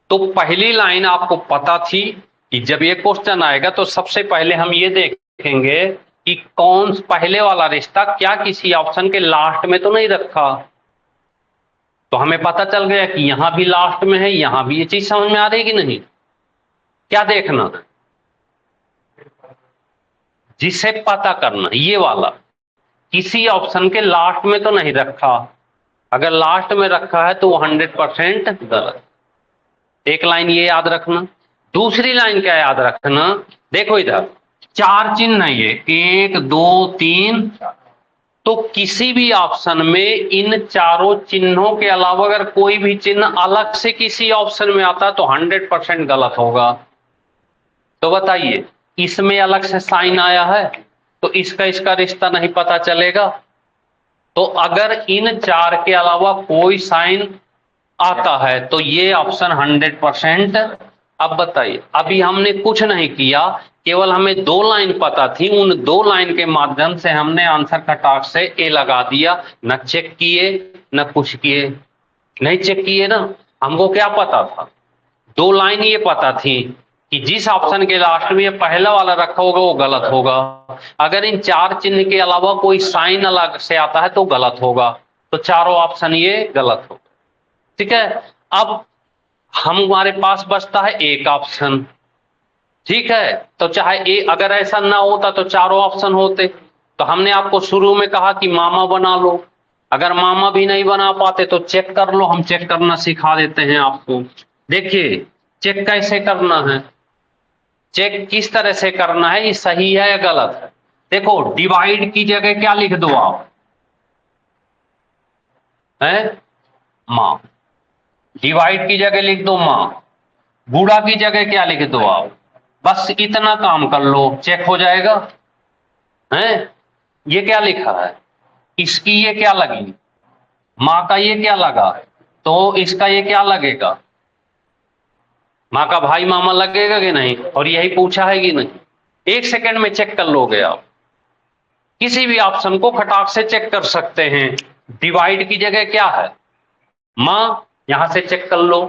तो पहली लाइन आपको पता थी कि जब ये क्वेश्चन आएगा तो सबसे पहले हम ये देखेंगे कि कौन पहले वाला रिश्ता क्या किसी ऑप्शन के लास्ट में तो नहीं रखा। तो हमें पता चल गया कि यहां भी लास्ट में है, यहां भी। ये चीज समझ में आ रही कि नहीं? क्या देखना, जिसे पता करना, ये वाला किसी ऑप्शन के लास्ट में तो नहीं रखा। अगर लास्ट में रखा है तो वो 100% गलत। एक लाइन ये याद रखना। दूसरी लाइन क्या याद रखना? देखो इधर चार चिन्ह है, ये 1 2 3। तो किसी भी ऑप्शन में इन चारों चिन्हों के अलावा अगर कोई भी चिन्ह अलग से किसी ऑप्शन में आता है तो 100% गलत होगा। तो बताइए, इसमें अलग से साइन आया है तो इसका इसका रिश्ता नहीं पता चलेगा। तो अगर इन चार के अलावा कोई साइन आता है तो ये ऑप्शन 100%। अब बताइए, अभी हमने कुछ नहीं किया, केवल हमें दो लाइन पता थी। उन दो लाइन के माध्यम से हमने आंसर कटाक से ए लगा दिया। न चेक किए न कुछ किए। नहीं चेक किए ना, हमको क्या पता था? दो लाइन ये पता थी कि जिस ऑप्शन के लास्ट में ये पहला वाला रखा होगा वो गलत होगा। अगर इन चार चिन्ह के अलावा कोई साइन अलग से आता है तो गलत होगा। तो चारों ऑप्शन ये गलत होगा। ठीक है। अब हमारे पास बचता है एक ऑप्शन। ठीक है। तो चाहे ए, अगर ऐसा ना होता तो चारों ऑप्शन होते। तो हमने आपको शुरू में कहा कि मामा बना लो। अगर मामा भी नहीं बना पाते तो चेक कर लो। हम चेक करना सिखा देते हैं आपको। देखिए, चेक कैसे करना है। चेक किस तरह से करना है, ये सही है या गलत है। देखो, डिवाइड की जगह क्या लिख दो आप? है मां। डिवाइड की जगह लिख दो मां। गुणा की जगह क्या लिख दो आप? बस इतना काम कर लो, चेक हो जाएगा। है, ये क्या लिखा है? इसकी ये क्या लगी? माँ का ये क्या लगा? तो इसका ये क्या लगेगा? माँ का भाई मामा लगेगा कि नहीं? और यही पूछा है कि नहीं? 1 सेकंड में चेक कर लोगे आप। किसी भी ऑप्शन को खटाक से चेक कर सकते हैं। डिवाइड की जगह क्या है? माँ। यहां से चेक कर लो,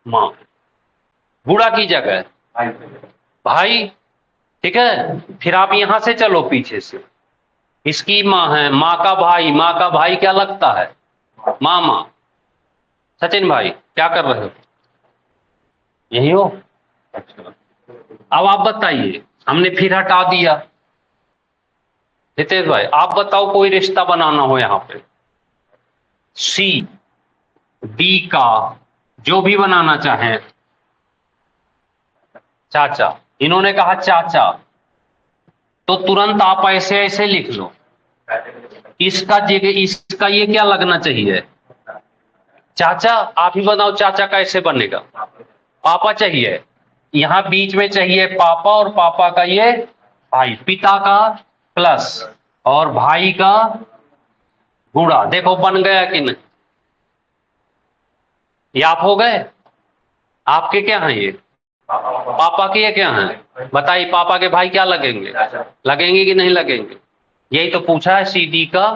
माँ। गुणा की जगह भाई। ठीक है। फिर आप यहां से चलो पीछे से। इसकी माँ है, माँ का भाई, माँ का भाई क्या लगता है? मामा। सचिन भाई क्या कर रहे हो? यही हो? अच्छा। अब आप बताइए, हमने फिर हटा दिया। हितेश भाई आप बताओ, कोई रिश्ता बनाना हो यहाँ पे, सी डी का, जो भी बनाना चाहें। चाचा, इन्होंने कहा चाचा, तो तुरंत आप ऐसे ऐसे लिख लो, इसका जगह इसका ये क्या लगना चाहिए? चाचा। आप ही बताओ चाचा कैसे बनेगा? पापा चाहिए, यहां बीच में चाहिए पापा, और पापा का ये भाई, पिता का प्लस और भाई का गुणा। देखो बन गया कि नहीं? ये आप हो गए। आपके क्या हैं ये? पापा के ये क्या हैं? बताइए, पापा के भाई क्या लगेंगे? लगेंगे कि नहीं लगेंगे? यही तो पूछा है सीडी का।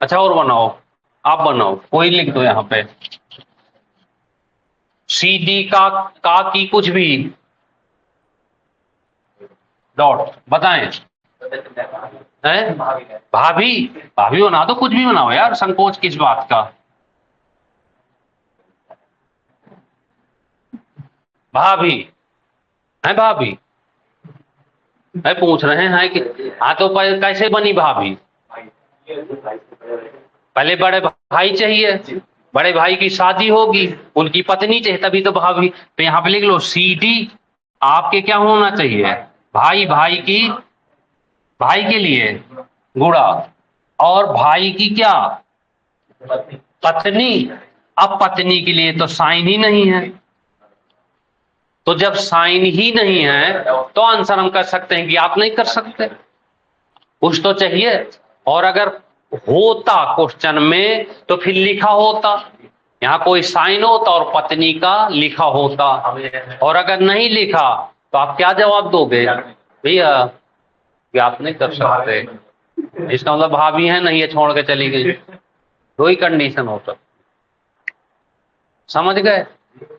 अच्छा और बनाओ, आप बनाओ, कोई लिख दो यहाँ पे, सीडी का की कुछ भी डॉट बताएं। हैं? भाभी, भाभी बना दो, कुछ भी बनाओ यार, संकोच किस बात का? भाभी है, भाभी है, पूछ रहे हैं कि हाँ, तो कैसे बनी भाभी? पहले बड़े भाई चाहिए, बड़े भाई की शादी होगी, उनकी पत्नी चाहिए, तभी तो भाभी। तो यहाँ पे लिख लो सीडी, आपके क्या होना चाहिए? भाई, भाई के लिए गुणा, और भाई की क्या? पत्नी। अब पत्नी के लिए तो साइन ही नहीं है, तो जब साइन ही नहीं है तो आंसर हम कर सकते हैं कि आप नहीं कर सकते, कुछ तो चाहिए। और अगर होता क्वेश्चन में तो फिर लिखा होता, यहाँ कोई साइन होता और पत्नी का लिखा होता, और अगर नहीं लिखा तो आप क्या जवाब दोगे? भैया कि आप नहीं कर सकते, इसका मतलब भाभी है नहीं, ये छोड़ के चली गई, दो ही कंडीशन होता। समझ गए?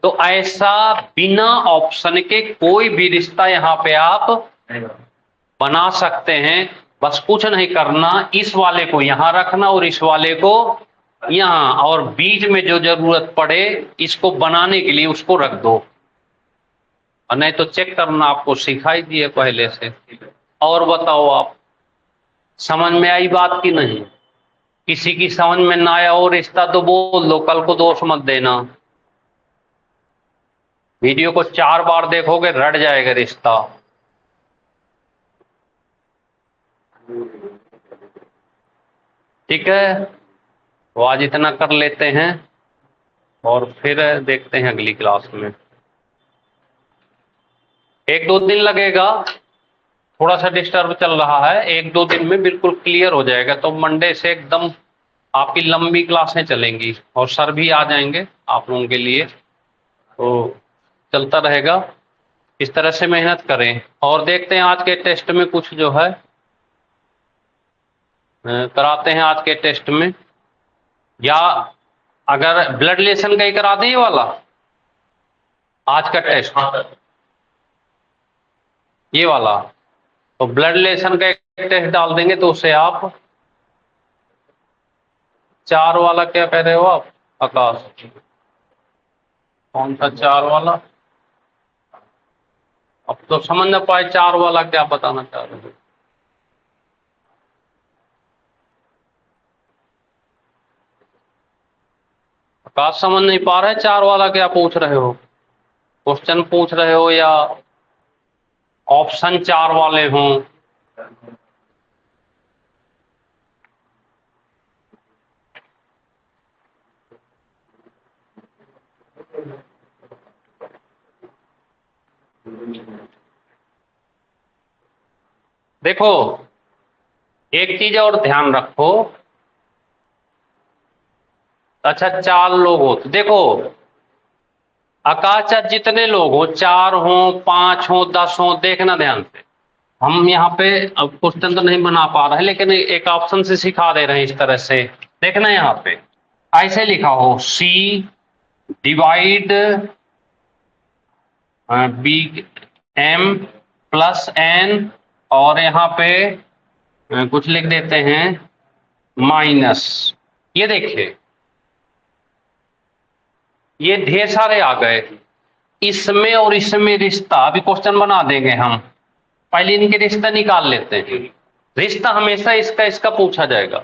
तो ऐसा बिना ऑप्शन के कोई भी रिश्ता यहाँ पे आप बना सकते हैं। बस कुछ नहीं करना, इस वाले को यहां रखना और इस वाले को यहां, और बीच में जो जरूरत पड़े इसको बनाने के लिए उसको रख दो, और नहीं तो चेक करना आपको सिखाई दिए पहले से। और बताओ आप, समझ में आई बात की नहीं? किसी की समझ में ना आया हो रिश्ता तो बोल दो, कल को दोष मत देना। वीडियो को 4 बार देखोगे रट जाएगा रिश्ता। ठीक है, तो आज इतना कर लेते हैं, और फिर देखते हैं अगली क्लास में। 1-2 दिन लगेगा, थोड़ा सा डिस्टर्ब चल रहा है, 1-2 दिन में बिल्कुल क्लियर हो जाएगा। तो मंडे से एकदम आपकी लंबी क्लासें चलेंगी, और सर भी आ जाएंगे आप लोगों के लिए, तो चलता रहेगा। इस तरह से मेहनत करें, और देखते हैं आज के टेस्ट में कुछ जो है कराते हैं आज के टेस्ट में, या अगर ब्लड रिलेशन का ही करा दें ये वाला आज का टेस्ट, ये वाला, तो ब्लड रिलेशन का एक टेस्ट डाल देंगे, तो उससे आप 4 वाला क्या कह रहे हो आप आकाश? कौन सा 4 वाला? अब तो समझ ना पाए 4 वाला क्या बताना चाह रहे हो। आकाश समझ नहीं पा रहे 4 वाला क्या पूछ रहे हो? क्वेश्चन पूछ रहे हो या ऑप्शन 4 वाले हों? देखो एक चीज और ध्यान रखो, अच्छा 4 लोग हो तो देखो, आकाश चाहे जितने लोग हो, 4 हो, 5 हो, 10 हो, देखना ध्यान से। हम यहाँ पे अब क्वेश्चन तो नहीं बना पा रहे, लेकिन एक ऑप्शन से सिखा दे रहे हैं इस तरह से। देखना यहाँ पे ऐसे लिखा हो, C divide B M plus N और यहाँ पे कुछ लिख देते हैं माइनस। ये देखिए ये ढेर सारे आ गए, इसमें और इसमें रिश्ता अभी क्वेश्चन बना देंगे हम, पहले इनके रिश्ता निकाल लेते हैं। रिश्ता हमेशा इसका इसका पूछा जाएगा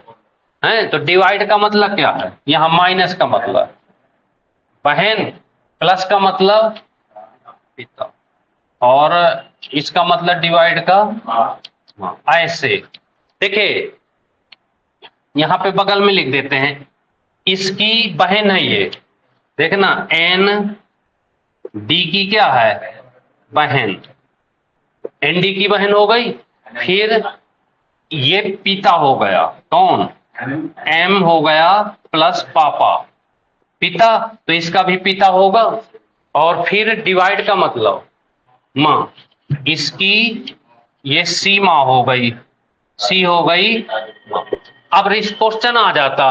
है। तो डिवाइड का मतलब क्या है, यहाँ माइनस का मतलब बहन, प्लस का मतलब पिता, और इसका मतलब डिवाइड का ऐसे। देखिए यहाँ पे बगल में लिख देते हैं, इसकी बहन है ये, देखना एन डी की क्या है बहन, एन डी की बहन हो गई। फिर ये पिता हो गया, कौन एम हो गया प्लस पापा, पिता, तो इसका भी पिता होगा। और फिर डिवाइड का मतलब माँ, इसकी ये सी माँ हो गई, सी हो गई। अब क्वेश्चन आ जाता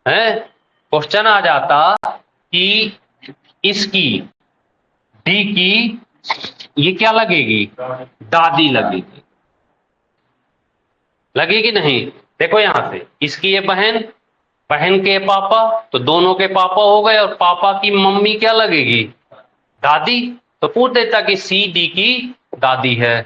है, क्वेश्चन आ जाता कि इसकी डी की ये क्या लगेगी, दादी लगेगी, लगेगी नहीं। देखो यहां से इसकी ये बहन, बहन के पापा, तो दोनों के पापा हो गए, और पापा की मम्मी क्या लगेगी, दादी। तो पूछ देता कि सी डी की दादी है,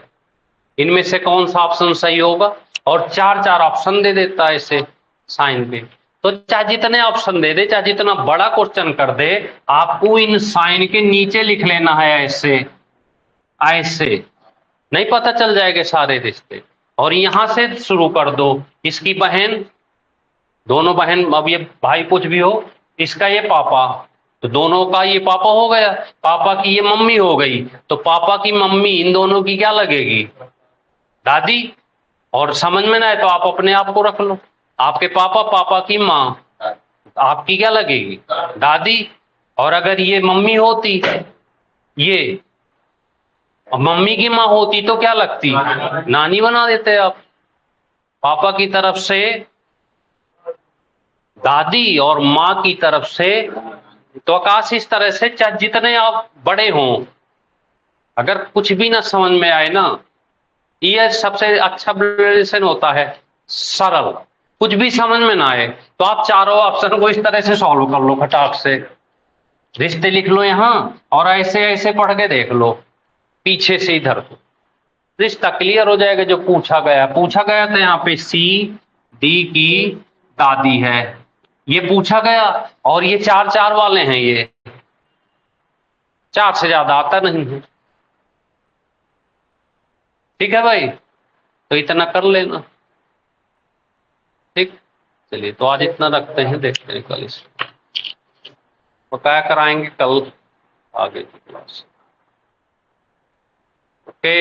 इनमें से कौन सा ऑप्शन सही होगा, और चार चार ऑप्शन दे देता है ऐसे साइन पे। तो चाहे जितने ऑप्शन दे दे, चाहे जितना बड़ा क्वेश्चन कर दे, आपको इन साइन के नीचे लिख लेना है ऐसे ऐसे, नहीं पता चल जाएंगे सारे रिश्ते। और यहां से शुरू कर दो, इसकी बहन, दोनों बहन, अब ये भाई कुछ भी हो, इसका ये पापा, तो दोनों का ये पापा हो गया, पापा की ये मम्मी हो गई, तो पापा की मम्मी इन दोनों की क्या लगेगी, दादी। और समझ में ना आए तो आप अपने आप को रख लो, आपके पापा, पापा की माँ, आपकी क्या लगेगी, दादी। और अगर ये मम्मी होती, ये और मम्मी की माँ होती तो क्या लगती, नानी बना देते आप। पापा की तरफ से दादी और माँ की तरफ से, तो आकाश इस तरह से, चाहे जितने आप बड़े हों, अगर कुछ भी ना समझ में आए ना, ये सबसे अच्छा रिलेशन होता है सरल। कुछ भी समझ में ना आए तो आप चारों ऑप्शन को इस तरह से सॉल्व कर लो, फटाक से रिश्ते लिख लो यहां, और ऐसे ऐसे पढ़ के देख लो पीछे से इधर को, रिश्ता क्लियर हो जाएगा। जो पूछा गया था यहाँ पे सी डी की दादी है, ये पूछा गया, और ये चार चार वाले हैं, ये चार से ज्यादा आता नहीं है। ठीक है भाई, तो इतना कर लेना। ठीक, चलिए तो आज इतना रखते हैं, देखते हैं कल इस बकाया कराएंगे कल आगे की क्लास। ओके।